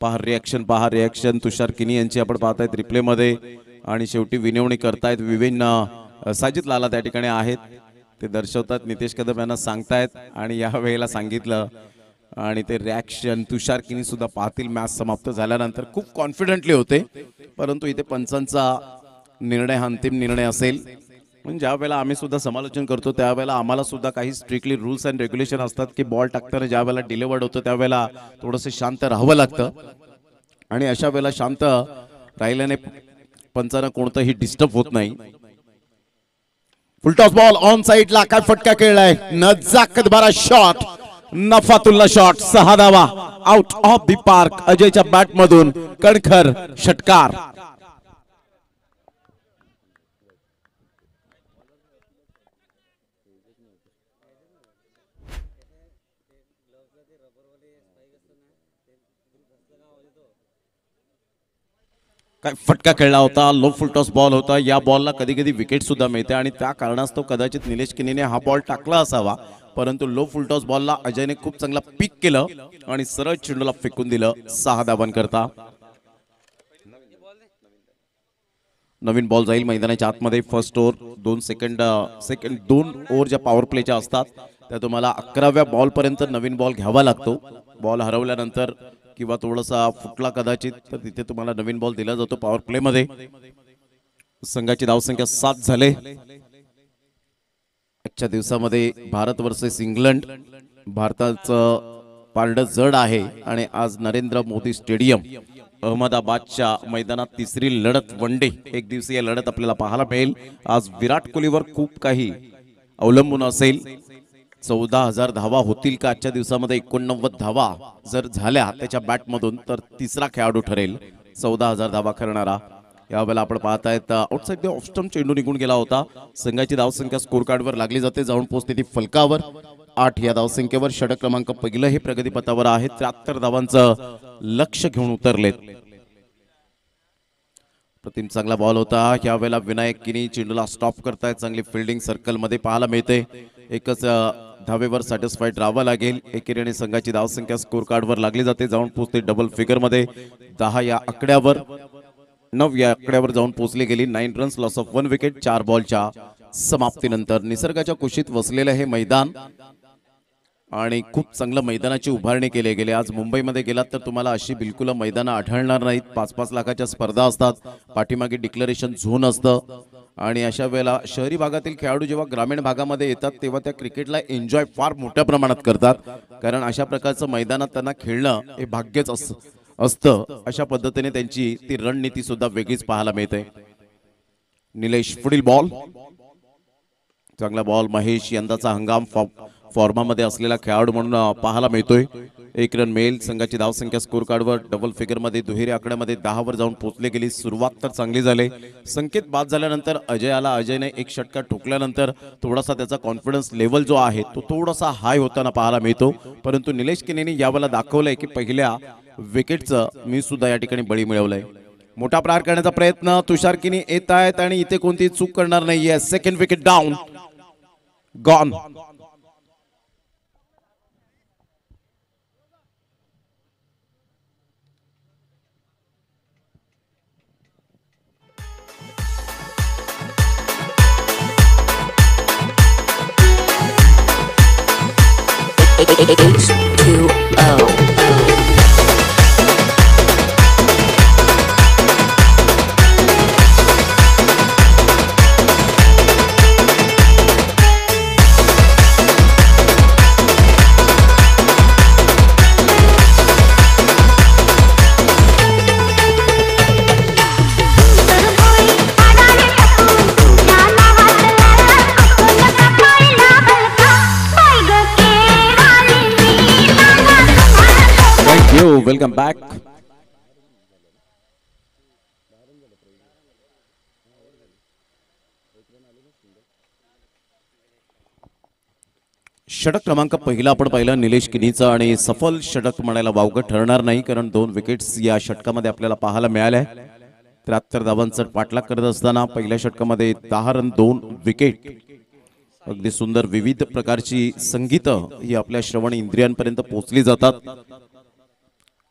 पहा रिॲक्शन तुषार किनी यांची आपण पाहतायत रिप्ले मध्ये आणि शेवटी विनवणी करतायत. विभिन्न साजिद लाला त्या ठिकाणी आहेत, ते दर्शवतात, नितेश कदम यांना सांगतायत आणि या वेळेला सांगितलं आणि ते रिॲक्शन तुषार किनी सुद्धा पाहतील. मॅच समाप्त झाल्यानंतर खूप कॉन्फिडेंटली होते, परंतु इथे पंचांचा निर्णय हा अंतिम निर्णय असेल. म्हणजे ज्या वेळेला आम्ही सुद्धा समालोचन करतो त्यावेळेला आम्हाला सुद्धा काही स्ट्रिक्टली रूल्स अँड रेग्युलेशन असतात की बॉल टाकताना ज्या वेळेला डिलिव्हर्ड होतो त्यावेळेला थोडंसं शांत राहावं लागतं आणि अशा वेळेला शांत राहिल्याने पंचांना कोणतंही डिस्टर्ब होत नाही. फुलटॉस बॉल ऑन साइडला, काय फटका खेळलाय, नजाकत भरा शॉट, नफातुल्ला शॉट, 6 धावा, आउट ऑफ द पार्क. अजयच्या बॅट मधून कणखर षटकार. काय फटका खेळला होता, लो फुलटॉस बॉल होता. या बॉलला कधी कधी विकेट सुद्धा मिळते आणि त्या कारणास्तव कदाचित निलेश किनीने हा बॉल टाकला असावा, परंतु लो फुलटॉस बॉलला अजयने खूप चांगला पिक केलं आणि सरळ चेंडूला फेकून दिलं 6 धावांकरता. नवीन बॉल जाईल मैदानाच्या आतमध्ये. फर्स्ट ओव्हर 2 ओव्हर ज्या पॉवर प्लेच्या असतात त्या तुम्हाला 11व्या बॉल पर्यंत नवीन बॉल घ्यावा लागतो. बॉल हरवल्यानंतर किंवा थोडासा फुटला कदाचित तर तिथे तुम्हाला नवीन बॉल दिला जातो पॉवर प्ले मध्ये. संघाची धावसंख्या 7 झाले. आजच्या दिवसामध्ये भारत वर्सेस इंग्लंड, भारताचं पारडं जड आहे आणि आज नरेंद्र मोदी स्टेडियम अहमदाबादच्या मैदानात तिसरी लढत, वन डे एक दिवसीय लढत आपल्याला पाहायला मिळेल. आज विराट कोहलीवर खूप काही अवलंबून असेल. 14,000 धावा होतील का आजच्या दिवसामध्ये? 89 धावा जर झाल्या त्याच्या बॅटमधून तर तिसरा खेळाडू ठरेल 14,000 धावा करणारा. यावेळेला आपण पाहतायत आउटसाइड द ऑफ स्टंप चेंडू निघून गेला होता. संघाची धावसंख्या स्कोर कार्डवर लागली जाते, जाऊन पोहोचते ती फलकावर. 8 या धावसंख्येवर षटक क्रमांक पहिलं हे प्रगतीपथावर आहे. 73 धावांचं लक्ष घेऊन उतरलेत. प्रतिम चांगला बॉल होता. यावेळेला विनायक किनी चेंडूला स्टॉप करतायत. चांगली फिल्डिंग सर्कल मध्ये पाहायला मिळते. एकच धावेवर सॅटिस्फाईड राहावं लागेल. एकेरीने संघाची धावसंख्या स्कोर कार्डवर लागली जाते, जाऊन पोहोचते डबल फिगर मध्ये. 10 या आकड्यावर 9 या आकड्यावर जाऊन पोहोचली गेली. 9 रन्स, लॉस ऑफ 1 विकेट 4 बॉलच्या समाप्तीनंतर. निसर्गाच्या कुशीत वसलेलं हे मैदान आणि खूप चांगलं मैदानाची उभारणी केली गेली. आज मुंबईमध्ये गेलात तर तुम्हाला अशी बिलकुल मैदानं आढळणार नाहीत. 5-5 लाखाच्या स्पर्धा असतात, पाठीमागे डिक्लेरेशन झोन असतं आणि अशा वेळेला शहरी भागातील खेळाडू जेव्हा ग्रामीण भागामध्ये येतात तेव्हा त्या क्रिकेटला एन्जॉय फार मोठ्या प्रमाणात करतात, कारण अशा प्रकारचं मैदानात त्यांना खेळणं हे भाग्यच असतं. अशा पद्धतीने त्यांची ती रणनीती सुद्धा वेगळीच पाहायला मिळते. निलेश पुढील बॉल, चांगला बॉल. महेश यंदाचा हंगाम फॉर्मामध्ये असलेला खेळाडू म्हणून पाहायला मिळतोय. 1 रन मिळेल. संघाची धावसंख्या स्कोर कार्डवर डबल फिगर मध्ये दुहेरी आकड्यामध्ये 10 वर जाऊन पोहोचले गेली. सुरुवात तर चांगली झाली. संकेत बाद झाल्यानंतर अजयने एक षटकार ठोकल्यानंतर थोडासा त्याचा कॉन्फिडन्स लेवल जो आहे तो थोडासा हाय होताना पाहायला मिळतो, परंतु निलेश किनीने यावेळेला दाखवलंय की पहिल्या विकेटचं मी सुद्धा या ठिकाणी बळी मिळवलंय. मोठा प्रहार करण्याचा प्रयत्न तुषार किनी येत आहेत आणि इथे कोणती चूक करणार नाहीये. Second wicket down, gone. H2O. Welcome back. षटक क्रमांक पहिला आपण पाहिला निलेश किनीचा आणि सफल षटक म्हणायला वावगं ठरणार नाही, कारण 2 विकेट्स या षटकामध्ये आपल्याला पाहायला मिळाल्या. 73 धावांचा पाठलाग करत असताना पहिल्या षटकामध्ये 10 रन 2 विकेट. अगदी सुंदर विविध प्रकारची संगीत ही आपल्या श्रवण इंद्रियांपर्यंत पोहोचली जातात.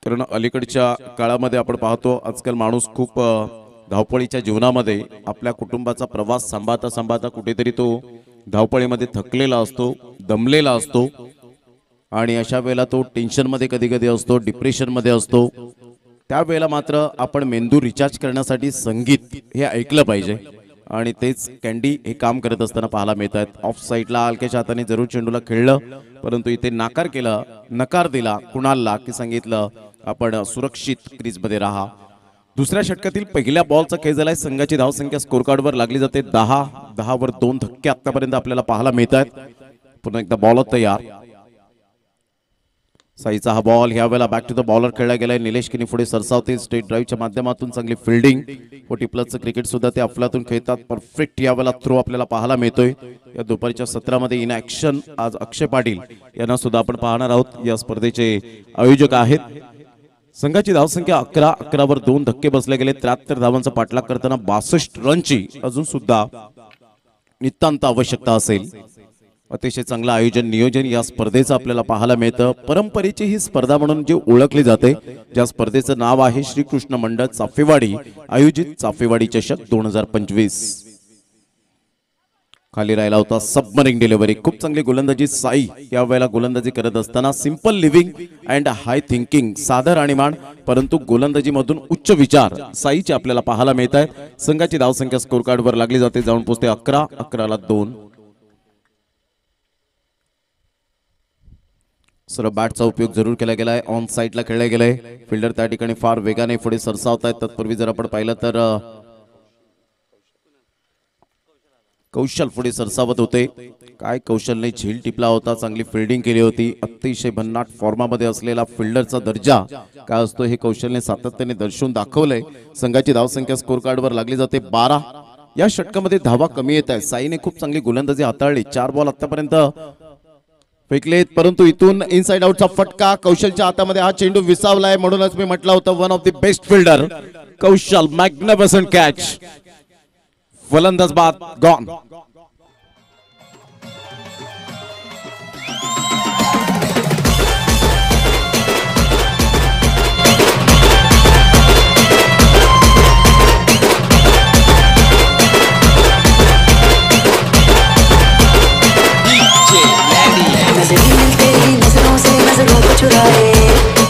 कारण अलीकडच्या काळामध्ये आपण पाहतो आजकाल माणूस खूप धावपळीच्या जीवनामध्ये आपल्या कुटुंबाचा प्रवास सांभाळता सांभाळता कुठेतरी तो धावपळीमध्ये थकलेला असतो, दमलेला असतो आणि अशा वेळेला तो टेन्शनमध्ये कधी कधी असतो, डिप्रेशनमध्ये असतो. त्यावेळेला मात्र आपण मेंदू रिचार्ज करण्यासाठी संगीत हे ऐकलं पाहिजे आणि तेच कॅन्डी हे काम करत असताना पाहायला मिळत आहेत. ऑफ साईडला हलक्याच्या हाताने जरूर चेंडूला खेळलं, परंतु इथे नकार दिला कुणालला की सांगितलं आपण सुरक्षित क्रीजमध्ये राहा. दुसऱ्या षटकातील पहिल्या बॉलचा खेळ झालाय. संघाची धावसंख्या स्कोर कार्डवर लागली जाते 10 वर 2 धक्के आतापर्यंत आपल्याला पाहायला मिळत आहेत. पुन्हा एकदा बॉल तयार. साईचा हा बॉल ह्या वेळेला बॅक टू द बॉलर खेळला गेलाय. निलेश किनी पुढे सरसावते. स्ट्रेट ड्राईव्हच्या माध्यमातून चांगली फिल्डिंग. 40+ क्रिकेट सुद्धा ते अफलातून खेळतात. परफेक्ट या वेळेला थ्रो आपल्याला पाहायला मिळतोय. या दुपारच्या सत्रामध्ये इन ऍक्शन आज अक्षय पाटील यांना सुद्धा आपण पाहणार आहोत. या स्पर्धेचे आयोजक आहेत. संघाची धावसंख्या 11 वर 2 धक्के बसले गेले. 73 धावांचा पाठलाग करताना 62 रनची अजून सुद्धा नितांत आवश्यकता असेल. अतिशय चांगलं आयोजन नियोजन या स्पर्धेचं आपल्याला पाहायला मिळतं. परंपरेची ही स्पर्धा म्हणून जी ओळखली जाते, ज्या स्पर्धेचं नाव आहे श्रीकृष्ण मंडळ चाफेवाडी आयोजित चाफेवाडी चषक 2025. खाली राहिला होता सबमरिंग डिलिव्हरी. खूप चांगली गोलंदाजी साई या वेळेला गोलंदाजी करत असताना simple living and high thinking, साधं राणीमान परंतु गोलंदाजी मधून उच्च विचार साईचे आपल्याला पाहायला मिळत आहेत. संघाची धावसंख्या स्कोर कार्डवर लागली जाते, जाऊन पोहोचते 11 ला 2. सरळ बॅटचा उपयोग जरूर केला गेलाय. ऑन साईडला खेळला गेलाय. फिल्डर त्या ठिकाणी फार वेगाने पुढे सरसावत आहेत. तत्पूर्वी जर आपण पाहिलं तर कौशल पुढे सरसावत होते. काय कौशलने झेल टिपला होता, चांगली फिल्डिंग केली होती. अतिशय भन्नाट फॉर्मामध्ये असलेला फिल्डरचा दर्जा काय असतो हे कौशलने सातत्याने दर्शवून दाखवलंय. संघाची धावसंख्या स्कोर कार्डवर लागली जाते 12. या षटकामध्ये धावा कमी येत आहे. साईने खूप चांगली गोलंदाजी हाताळली. 4 बॉल आतापर्यंत फेकलेत, परंतु इथून इनसाइड आउटचा फटका. कौशलच्या हातामध्ये हा चेंडू विसावलाय. म्हणूनच मी म्हटलं होतं one of the best fielder Kaushal. Magnificent catch. फलंदाज बाद गॉन.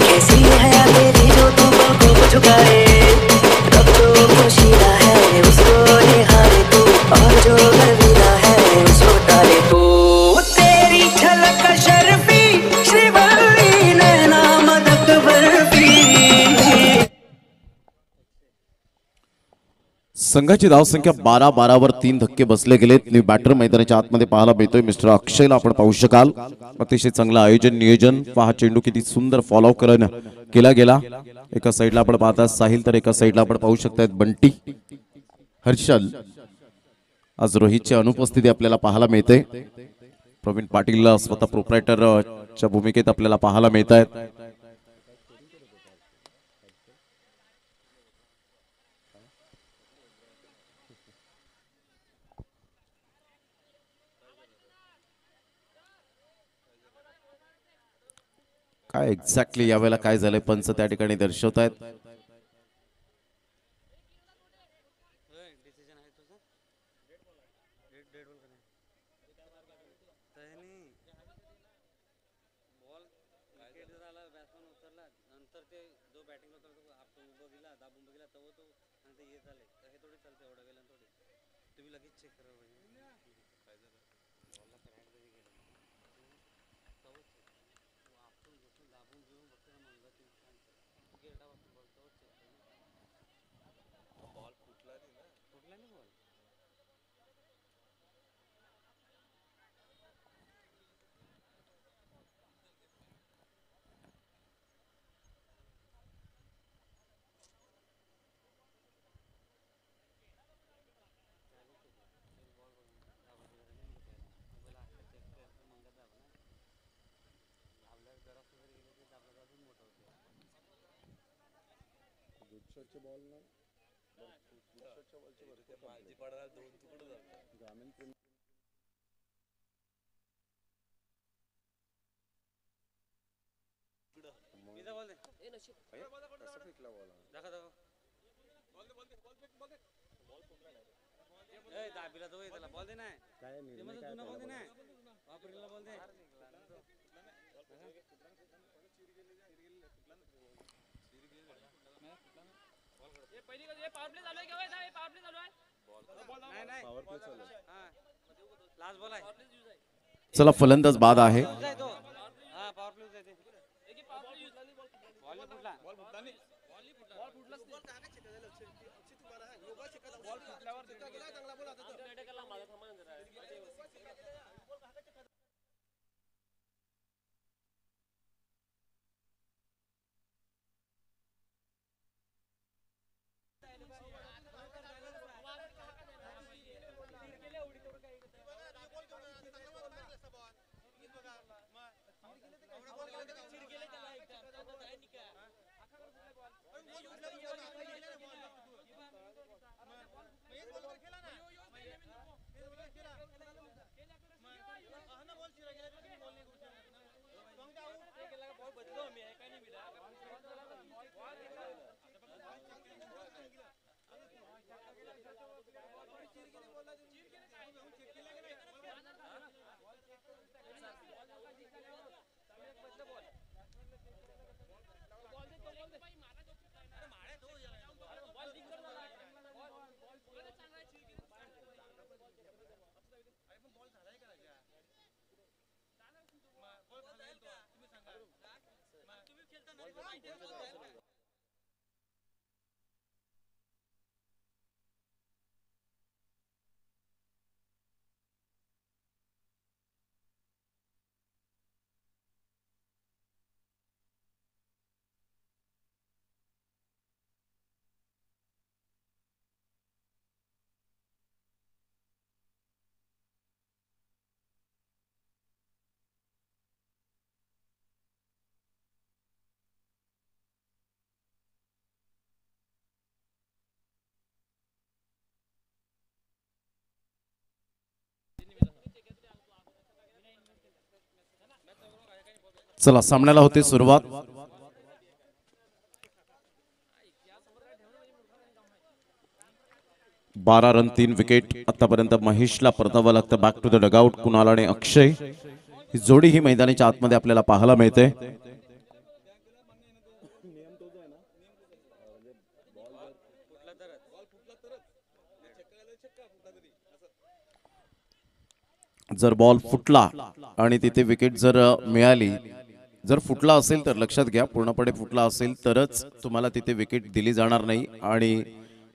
कैसी है तेरी जो तू को झुकाए, रब जो पोशीदा है उसको निहारे तू, और जो गर्विदा है उसको टाले तू. तेरी झलक शर्फी श्रीवल्ली नैना मदक बर्फी. संघाची धावसंख्या 12 वर 3 धक्के बसले गेलेत. न्यू बॅटर मैदानाच्या आतमध्ये पाहायला मिळतोय. मिस्टर अक्षयला आपण पाहू शकाल. अतिशय चांगलं आयोजन नियोजन. पहा चेंडू किती सुंदर फॉलो केला गेला. एका साईडला आपण पाहता साहिल, तर एका साईडला आपण पाहू शकतात बंटी. हर्षल. आज रोहितची अनुपस्थिती आपल्याला पाहायला मिळते. प्रवीण पाटील स्वतः प्रोप्रायटरच्या भूमिकेत आपल्याला पाहायला मिळत आहेत. काय एक्झॅक्टली यावेळेला काय झालंय पंच त्या ठिकाणी दर्शवत आहेत. नंतर ते जो बॅटिंग होता तो आपण बघितला दाबून बघितला तेव्हा तो आणि ते हे झाले तर हे थोडी चालते एवढं गेलं थोडी तुम्ही लगेच चेक करा काय झालं बॉलला क्रॅक जरी गेला तेव्हाच आपण जसं दाबून घेऊन बघतो ना म्हणलं तू गेरडा बघतो बॉल तेव्हाच चेक कर बॉल फुटला नाही बॉल दाबीला तो त्याला बॉल दे नाही काय जुना बॉल दे नाही वापरीला बॉल दे लास्ट बॉल आहे चला फलंदाज बाद आहे. हा पॉवर प्ले जाते बॉल फुटला चला सामन्याला होते सुरुवात. बारा रन 3 विकेट. आतापर्यंत महेशला परतावं लागतं back to the dugout. Kunal आणि अक्षय ही जोडी ही मैदानाच्या आतमध्ये आपल्याला पाहायला मिळते. जर बॉल फुटला आणि तिथे विकेट जर मिळाली, जर फुटला असेल तर लक्षात घ्या पूर्णपणे फुटला असेल तरच तुम्हाला तिथे विकेट दिली जाणार नाही. आणि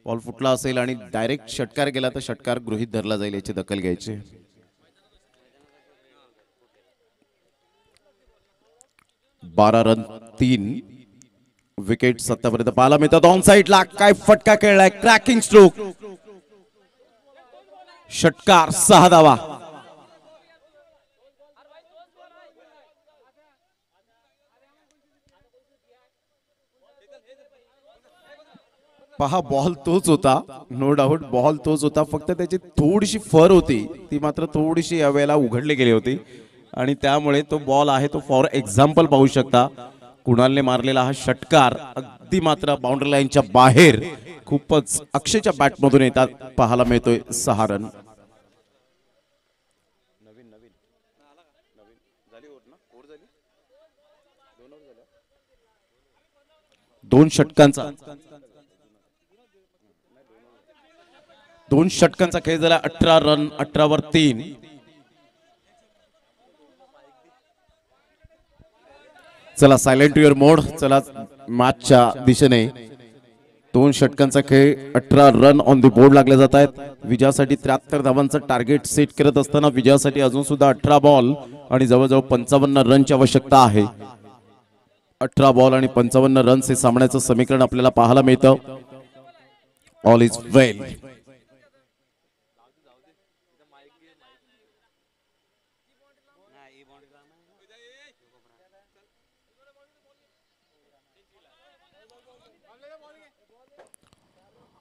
बॉल फुटला असेल आणि डायरेक्ट षटकार गेला तर षटकार गृहीत धरला जाईल, याची दखल घ्यायची. 12 रन 3 विकेट आतापर्यंत पाहायला मिळतात. ऑन साइडला काय फटका खेळलाय, क्रॅकिंग स्ट्रोक, षटकार, 6 धावा. पहा बॉल तोच होता, नो डाऊट बॉल तोच होता, फक्त त्याची थोडीशी फर होती, ती मात्र थोडीशी यावेळेला उघडली गेली होती आणि त्यामुळे तो बॉल आहे तो फॉर एक्झाम्पल पाहू शकता. कुणालने मारलेला हा षटकार अगदी मात्र बाउंड्री लाईनच्या बाहेर खूपच अक्षयच्या बॅटमधून येतात पाहायला मिळतोय. 6 रन. दोन षटकांचा खेळ झाला. 18 रन, 18 वर 3. चला सायलेंट युअर मोड. चला मॅचच्या दिशेने 2 षटकांचा खेळ, 18 रन ऑन द बोर्ड लागले जात आहेत. विजयासाठी 73 धावांचं टार्गेट सेट करत असताना विजयासाठी अजून सुद्धा 18 बॉल आणि जवळजवळ 55 रनची आवश्यकता आहे. 18 बॉल आणि 55 रन्स हे सामन्याचं समीकरण आपल्याला पाहायला मिळतं. ऑल इज वेल.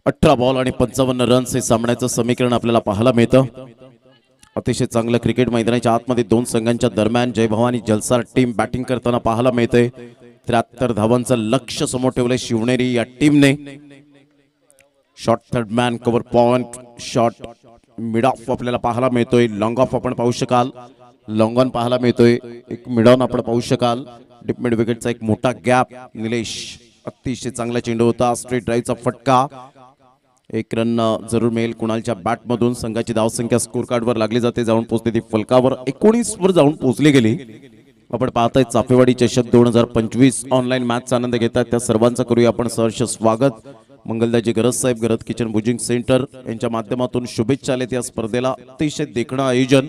अठरा बॉल आणि 55 रन्स हे सामन्याचं समीकरण आपल्याला पाहायला मिळतं. अतिशय चांगलं क्रिकेट मैदानाच्या आतमध्ये 2 संघांच्या दरम्यान जय भवानी जलसार टीम बॅटिंग करताना पाहायला मिळते. 73 धावांचं लक्ष्य समोर ठेवलंय शिवनेरी या टीमने. Short third man cover point, short mid of आपल्याला पाहायला मिळतोय. लॉंग ऑफ आपण पाहू शकाल, लॉंग ऑन पाहायला मिळतोय. एक मिड ऑन आपण पाहू शकाल. डीप मिड विकेटचा एक मोठा गॅप. निलेश अतिशय चांगला चेंडू होता. स्ट्रेट ड्राईव्हचा फटका. 1 रन जरूर मिळेल कुणालच्या बॅट मधून. संघाची धावसंख्या स्कोर कार्ड वर लागली जाते. जाऊन पोहोचते ती फलकावर 19 वर जाऊन पोहोचली गेली. आपण पाहताय चाफेवाडी चषक 2025 ऑनलाईन मॅचचा आनंद घेतात त्या सर्वांचं करूया आपण सहर्ष स्वागत. मंगलदाजी गरज साहेब, गरज किचन बुजिंग सेंटर यांच्या माध्यमातून शुभेच्छा आलेत या स्पर्धेला. अतिशय देखणं आयोजन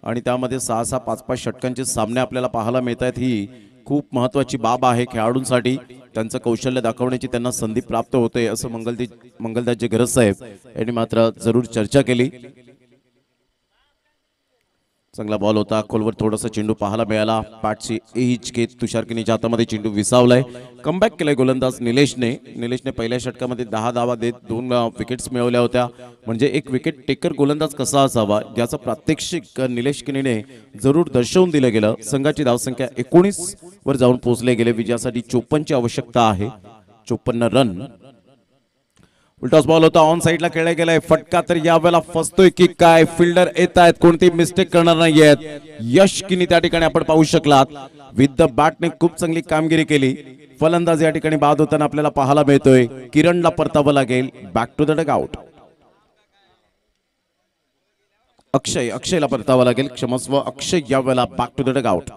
आणि त्यामध्ये 6-6, 5-5 षटकांचे सामने आपल्याला पाहायला मिळत आहेत. ही खूप महत्वाची बाब आहे खेळाडूंसाठी. त्यांचं कौशल्य दाखवण्याची त्यांना संधी प्राप्त होते असं मंगलदाजी गरज साहेब यांनी मात्र जरूर चर्चा केली. चांगला बॉल होता. खोलवर थोडासा चेंडू पाहायला मिळाला. पॅटची एज घेत तुषार किनीच्या हातामध्ये चेंडू विसावलाय. कमबॅक केलाय गोलंदाज निलेशने पहिल्या षटकामध्ये 10 धावा देत 2 विकेट्स मिळवल्या होत्या. म्हणजे एक विकेट टेकर गोलंदाज कसा असावा याचं प्रात्यक्षिक निलेश किनीने जरूर दर्शवून दिलं गेलं. संघाची धावसंख्या 19 वर जाऊन पोहोचले गेले. विजयासाठी 54 ची आवश्यकता आहे. 54 रन. उलटाच बॉल होता. ऑन साइडला खेळला गेलाय. फटका तर यावेळेला फसतोय की काय. फिल्डर येत आहेत, कोणती मिस्टेक करणार नाहीयेत. यश किनी त्या ठिकाणी आपण पाहू शकलात. विथ द बॅटने खूप चांगली कामगिरी केली. फलंदाज या ठिकाणी बाद होताना आपल्याला पाहायला मिळतोय. किरणला परतावं लागेल. Back to the dugout. अक्षयला परतावं लागेल. क्षमस्व अक्षय यावेळेला back to the dugout.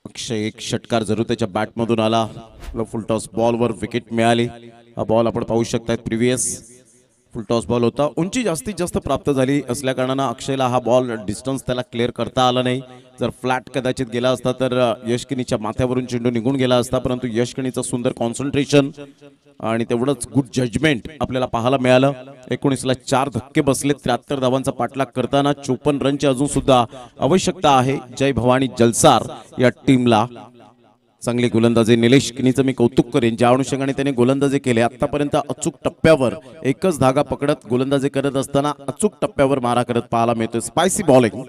Akshay एक षटकार जरूर त्याच्या बॅटमधून आला. फुलटॉस बॉलवर विकेट मिळाली. हा बॉल आपण पाहू शकता. प्रिव्हियस फुलटॉस बॉल होता. उंची जास्तीत जास्त प्राप्त झाली असल्या कारणानं अक्षयला हा बॉल डिस्टन्स त्याला क्लिअर करता आला नाही. जर फ्लॅट कदाचित गेला असता तर यशकिनीच्या माथ्यावरून चेंडू निघून गेला असता. परंतु यशकिनीचं सुंदर कॉन्सन्ट्रेशन आणि तेवढंच गुड जजमेंट आपल्याला पाहायला मिळालं. 19ला 4 धक्के बसले. 73 धावांचा पाठलाग करताना 54 रनची अजून सुद्धा आवश्यकता आहे जय भवानी जलसार या टीमला. चांगली गोलंदाजी निलेश किनीचं मी कौतुक करेन. ज्या अनुषंगाने त्याने गोलंदाजी केले आतापर्यंत अचूक टप्प्यावर एकच धागा पकडत गोलंदाजी करत असताना अचूक टप्प्यावर मारा करत पाहायला मिळतोय. स्पायसी बॉलिंग,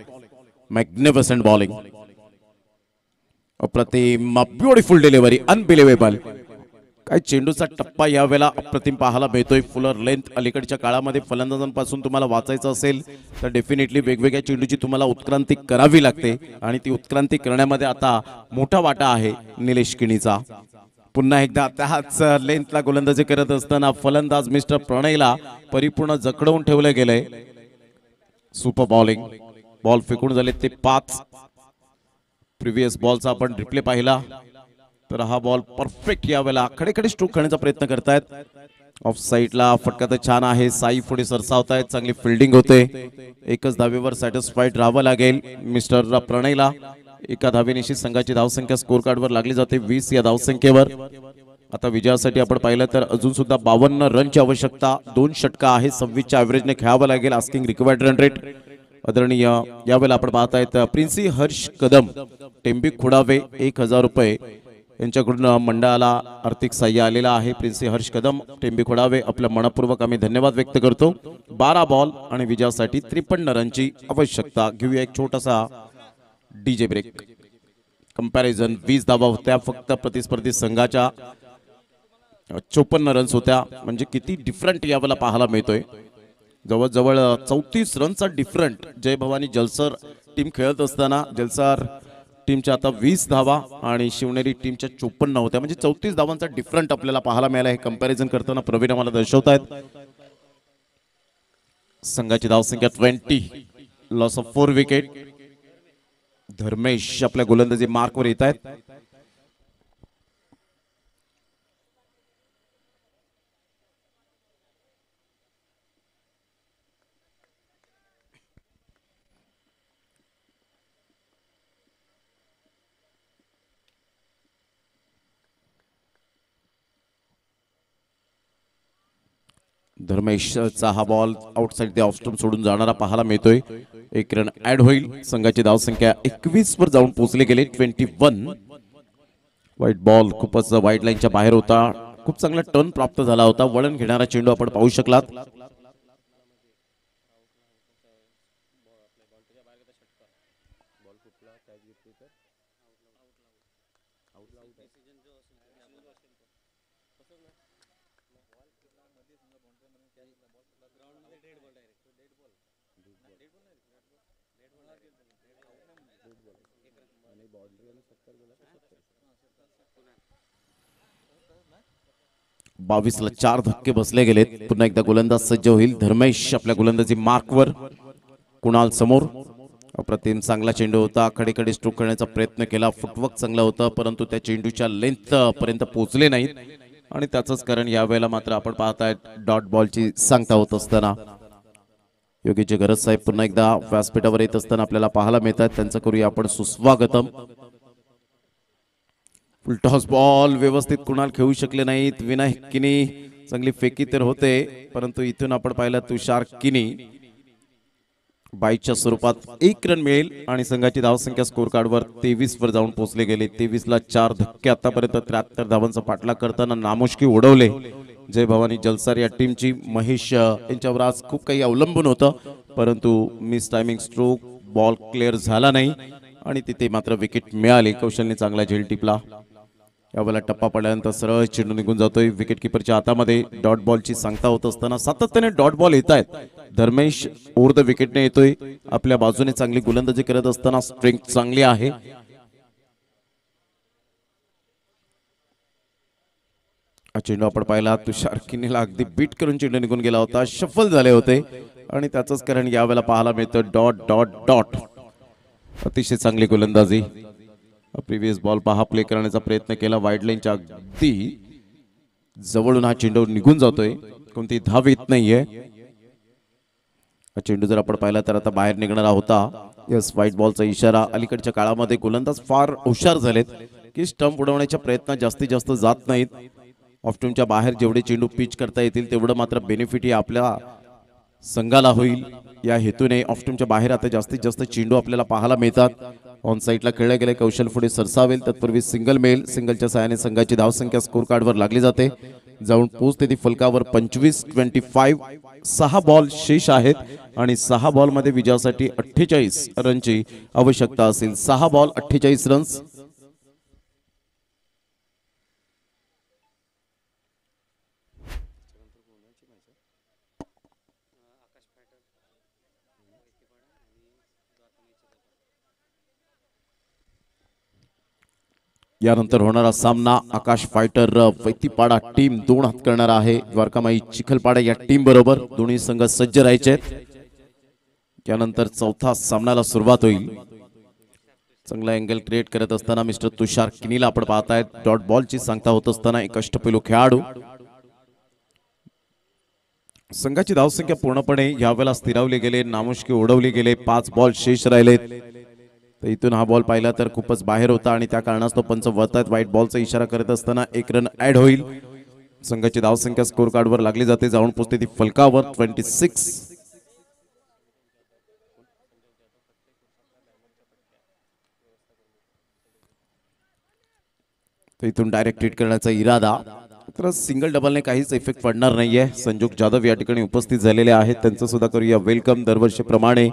मॅग्निफिसंट बॉलिंग, अप्रतिम, ब्युटिफुल डिलिव्हरी, अनबिलिव्हेबल. काय चेंडूचा टप्पा यावेळेला अप्रतिम पाहायला मिळतोय. Fuller length. अलीकडच्या काळामध्ये फलंदाजांपासून तुम्हाला वाचायचं असेल तर डेफिनेटली वेगवेगळ्या चेंडूची तुम्हाला उत्क्रांती करावी लागते आणि ती उत्क्रांती करण्यामध्ये आता मोठा वाटा आहे निलेश किनीचा. पुन्हा एकदा त्याच लेंथला गोलंदाजी करत असताना फलंदाज मिस्टर प्रणयला परिपूर्ण जखडवून ठेवलं गेलंय. Super bowling. बॉल फेकून झाले ते 5. प्रिव्हियस बॉलचा आपण रिप्ले पाहिला तर हा बॉल परफेक्ट यावेळेला खडेखडे स्ट्रोक करण्याचा प्रयत्न करतायत. ऑफ साईडला फटका तर छान आहे. साई पुढे सरसावतायत. चांगली फिल्डिंग होते. एकच धावेवर सॅटिस्फाईड राहावं लागेल मिस्टर प्रणयला. एका धावेनिशी संघाची धावसंख्या स्कोर कार्डवर लागली जाते 20 या धावसंख्येवर. आता विजयासाठी आपण पाहिलं तर अजून सुद्धा 52 रनची आवश्यकता. 2 षटका आहे. 26च्या ॲव्हरेजने खेळावं लागेल. Asking required run rate. आदरणीय यावेळेला आपण पाहतायत प्रिन्सी हर्ष कदम, टेंबी खुडावे 1000 रुपये यांच्याकडून मंडळाला आर्थिक सहाय्य आलेला आहे. प्रिन्सी हर्ष कदम, टेंबी खुडावे आपल्या मनपूर्वक आम्ही धन्यवाद व्यक्त करतो. 12 बॉल आणि विजयासाठी 53 रनची आवश्यकता. घेऊया एक छोटासा डीजे ब्रेक. कंपॅरिझन 20 धावा होत्या फक्त प्रतिस्पर्धी संघाच्या. 54 रन्स होत्या. म्हणजे किती डिफरंट यावेळेला पाहायला मिळतोय. जवळजवळ 34 रनचा डिफरंट जय भवानी जलसर टीम खेळत असताना जलसर टीमच्या आता 20 धावा आणि शिवनेरी टीमच्या 54 होत्या. म्हणजे 34 धावांचा डिफरंट आपल्याला पाहायला मिळाला. हे कंपॅरिझन करताना प्रवीण आम्हाला दर्शवतायत. संघाची धावसंख्या 20, लॉस ऑफ 4 विकेट. धर्मेश आपल्या गोलंदाजी मार्कवर येत आहेत. धर्मेशचा हा ball outside the off stump सोडून जाणारा पाहायला मिळतोय. 1 रन ऍड होईल. संघाची धावसंख्या 21 वर जाऊन पोहोचले गेले. 21. वाईट बॉल खूपच वाईट लाईनच्या बाहेर होता. खूप चांगला टर्न प्राप्त झाला होता. वळण घेणारा चेंडू आपण पाहू शकलात. ला 4 धक्के बसले गेलेत. पुन्हा एकदा गोलंदाज सज्ज होईल. धर्मेश आपल्या गोलंदाजी मार्कवर. कुणाल समोर. अप्रतिम चांगला चेंडू होता. कडेकडे स्ट्रोक करण्याचा प्रयत्न केला. फुटवर्क चांगला होता परंतु त्या चेंडूच्या लेंथ पर्यंत पोहोचले नाहीत आणि त्याचंच कारण यावेळेला मात्र आपण पाहताय डॉट बॉलची सांगता होत असताना योगेश गरज साहेब पुन्हा एकदा व्यासपीठावर येत असताना आपल्याला पाहायला मिळतात. त्यांचं करूया आपण सुस्वागतम. फुलटॉस बॉल व्यवस्थित कुणाल खेळू शकले नाहीत. विनायक किनी चांगली फेकी तर होते परंतु इथून आपण पाहिलं तुषार किनी बाईच्या स्वरूपात 1 रन मिळेल आणि संघाची धावसंख्या स्कोर कार्डवर 23 वर जाऊन पोहोचले गेले. 23 ला 4 धक्के. आतापर्यंत 73 धावांचा पाठलाग करताना नामुष्की उडवले जय भवानी जलसार या टीमची. महेश यांच्यावर आज खूप काही अवलंबून होतं परंतु miss timing stroke ball clear झाला नाही आणि तिथे मात्र विकेट मिळाली. कौशलने चांगला झेल टिपला. यावेळेला टप्पा पडल्यानंतर सरळ चेंडू निघून जातोय. विकेट किपरच्या हातामध्ये डॉट बॉलची सांगता होत असताना सातत्याने डॉट बॉल येत आहेत. धर्मेश ओव्हर द विकेटने येतोय. आपल्या बाजूने चांगली गोलंदाजी करत असताना स्ट्रेंथ चांगली आहे. चेंडू आपण पाहिला तुषार किनीला अगदी बीट करून चेंडू निघून गेला होता. शफल झाले होते आणि त्याचंच कारण यावेळेला पाहायला मिळतं डॉट डॉट डॉट. अतिशय चांगली गोलंदाजी. प्रिव्हियस बॉल पहा प्ले करण्याचा प्रयत्न केला. वाईड लाईनच्या अगदी जवळून हा चेंडू निघून जातोय. कोणती धाव येत नाहीये. हा चेंडू जर आपण पाहिला तर आता बाहेर निघणारा होता. यस व्हाईट बॉलचा इशारा. अलीकडच्या काळामध्ये गोलंदाज फार हुशार झालेत की स्टंप उडवण्याच्या प्रयत्नात जास्तीत जास्त जात नाहीत. ऑफस्टंपच्या बाहेर जेवढे चेंडू पिच करता येतील तेवढं मात्र बेनिफिट ही आपल्या संघाला होईल या हेतूने ऑफस्टंपच्या बाहेर आता जास्तीत जास्त चेंडू आपल्याला पाहायला मिळतात. ऑन साईडला खेळले गेले. कौशल पुढे सरसावेल तत्पूर्वी सिंगल मिळेल. सिंगलच्या सहाय्याने संघाची धावसंख्या स्कोर कार्डवर लागली जाते. जाऊन पोहोचते ती फलकावर 25-25. 6 बॉल शेष आहेत आणि 6 बॉल मध्ये विजयासाठी 48 रनची आवश्यकता असेल. 6 बॉल 48 रन्स. यानंतर होणारा सामना आकाश फायटर वैतीपाडा टीम 2 हात करणार आहे. द्वारकामाई चिखलपाडा या टीम बरोबर. दोन्ही संघ सज्ज राहायचे. यानंतर चौथा सामन्याला सुरुवात होईल. चांगला अँगल क्रिएट करत असताना मिस्टर तुषार किनीला आपण पाहतायत. डॉट बॉलची सांगता होत असताना एक अष्टपैलू खेळाडू. संघाची धावसंख्या पूर्णपणे यावेळेला स्थिरावली गेले. नामुष्की उडवली गेले. 5 बॉल शेष राहिलेत. तर इथून हा बॉल पाहिला तर खूपच बाहेर होता आणि त्या कारणास्तव पंच वळतायत. व्हाईट बॉलचा इशारा करत असताना 1 रन ऍड होईल. संघाची धावसंख्या स्कोर कार्डवर लागली जाते. जाऊन पोहोचते ती फलकावर 26. तर इथून डायरेक्ट हिट करण्याचा इरादा. तर सिंगल डबलने काहीच इफेक्ट पडणार नाहीये. संजोग जाधव या ठिकाणी उपस्थित झालेले आहेत. त्यांचं सुद्धा करूया वेलकम. दरवर्षीप्रमाणे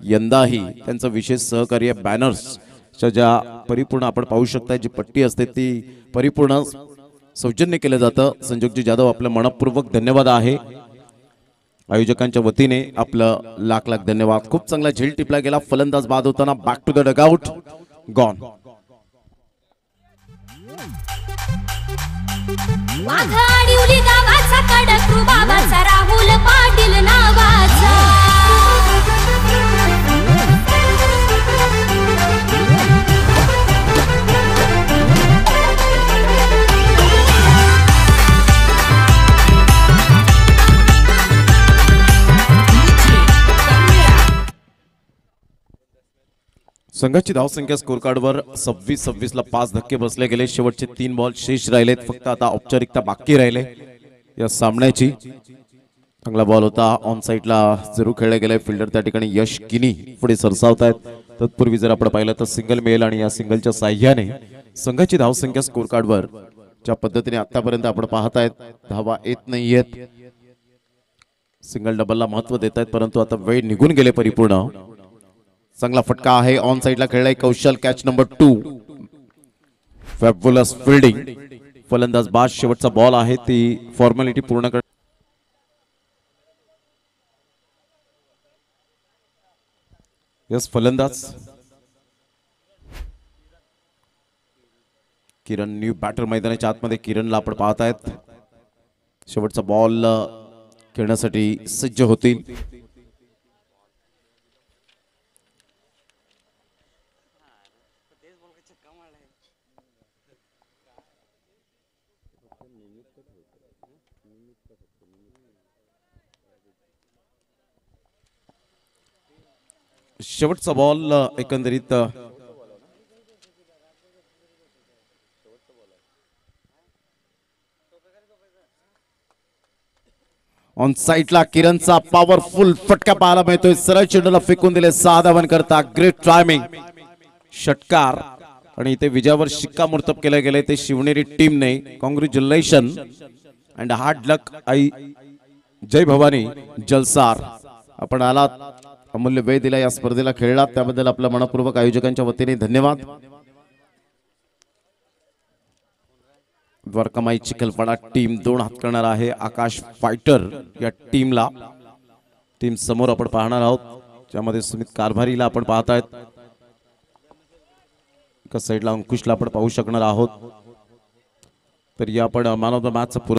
यंदाही त्यांचं विशेष सहकार्य बॅनर्सच्या ज्या परिपूर्ण आपण पाहू शकता जी पट्टी असते ती परिपूर्ण सौजन्य केलं जातं. संजोगजी जाधव आपलं मनपूर्वक धन्यवाद आहे. आयोजकांच्या वतीने आपलं लाख लाख धन्यवाद. खूप चांगला झेल टिपला गेला. फलंदाज बाद होताना back to the dugout gone. Waghadivali गावाचा कडक बाबाचा राहुल पाटील नावाचा संघाची धावसंख्या स्कोर कार्डवर 26-26 ला 5 धक्के बसले गेले. शेवटचे 3 बॉल शेष राहिलेत. फक्त आता औपचारिकता बाकी राहिले या सामन्याची. चांगला बॉल होता. ऑन साईडला जरूर खेळले गेले. फिल्डर त्या ठिकाणी यश किनी पुढे सरसावतायत. तत्पूर्वी जर आपण पाहिलं तर सिंगल मिळेल आणि या सिंगलच्या साह्याने संघाची धावसंख्या स्कोर कार्डवर ज्या पद्धतीने आतापर्यंत आपण पाहतायत धावा येत नाहीयेत. सिंगल डबलला महत्व देत आहेत परंतु आता वेळ निघून गेले परिपूर्ण. चांगला फटका आहे. ऑन साइडला खेळलाय Kaushal. Catch number 2. Fabulous fielding. फलंदाज बाद. शेवटचा बॉल आहे ती फॉर्मॅलिटी पूर्ण कर. यस फलंदाज किरण न्यू बॅटर मैदानाच्या आतमध्ये. किरणला आपण पाहतायत. शेवटचा बॉल खेळण्यासाठी सज्ज होतील. शेवटचा बॉल एकंदरीत ऑन साइडला किरणचा पॉवरफुल फटका पाहायला मिळतोय. सरळ चेंडूला फेकून दिले. 6 धावन करता. Great timing. षटकार आणि इथे विजयावर शिक्कामोर्तब केले गेले ते शिवनेरी टीमने. कॉंग्रॅच्युलेशन अँड हार्ड लक. आई जय भवानी जलसार. आपण आलात, अमूल्य वेळ दिला, या स्पर्धेला खेळलात त्याबद्दल आपल्या मनपूर्वक आयोजकांच्या वतीने धन्यवाद. द्वारकामाई चिखलपाडा टीम 2 हात करणार आहे. आकाश फायटर या टीमला. टीम समोर आपण पाहणार आहोत ज्यामध्ये सुमित कारभारीला आपण पाहतायत. एका साईडला अंकुशला आपण पाहू शकणार आहोत. तर या आपण मॅन ऑफ द मॅच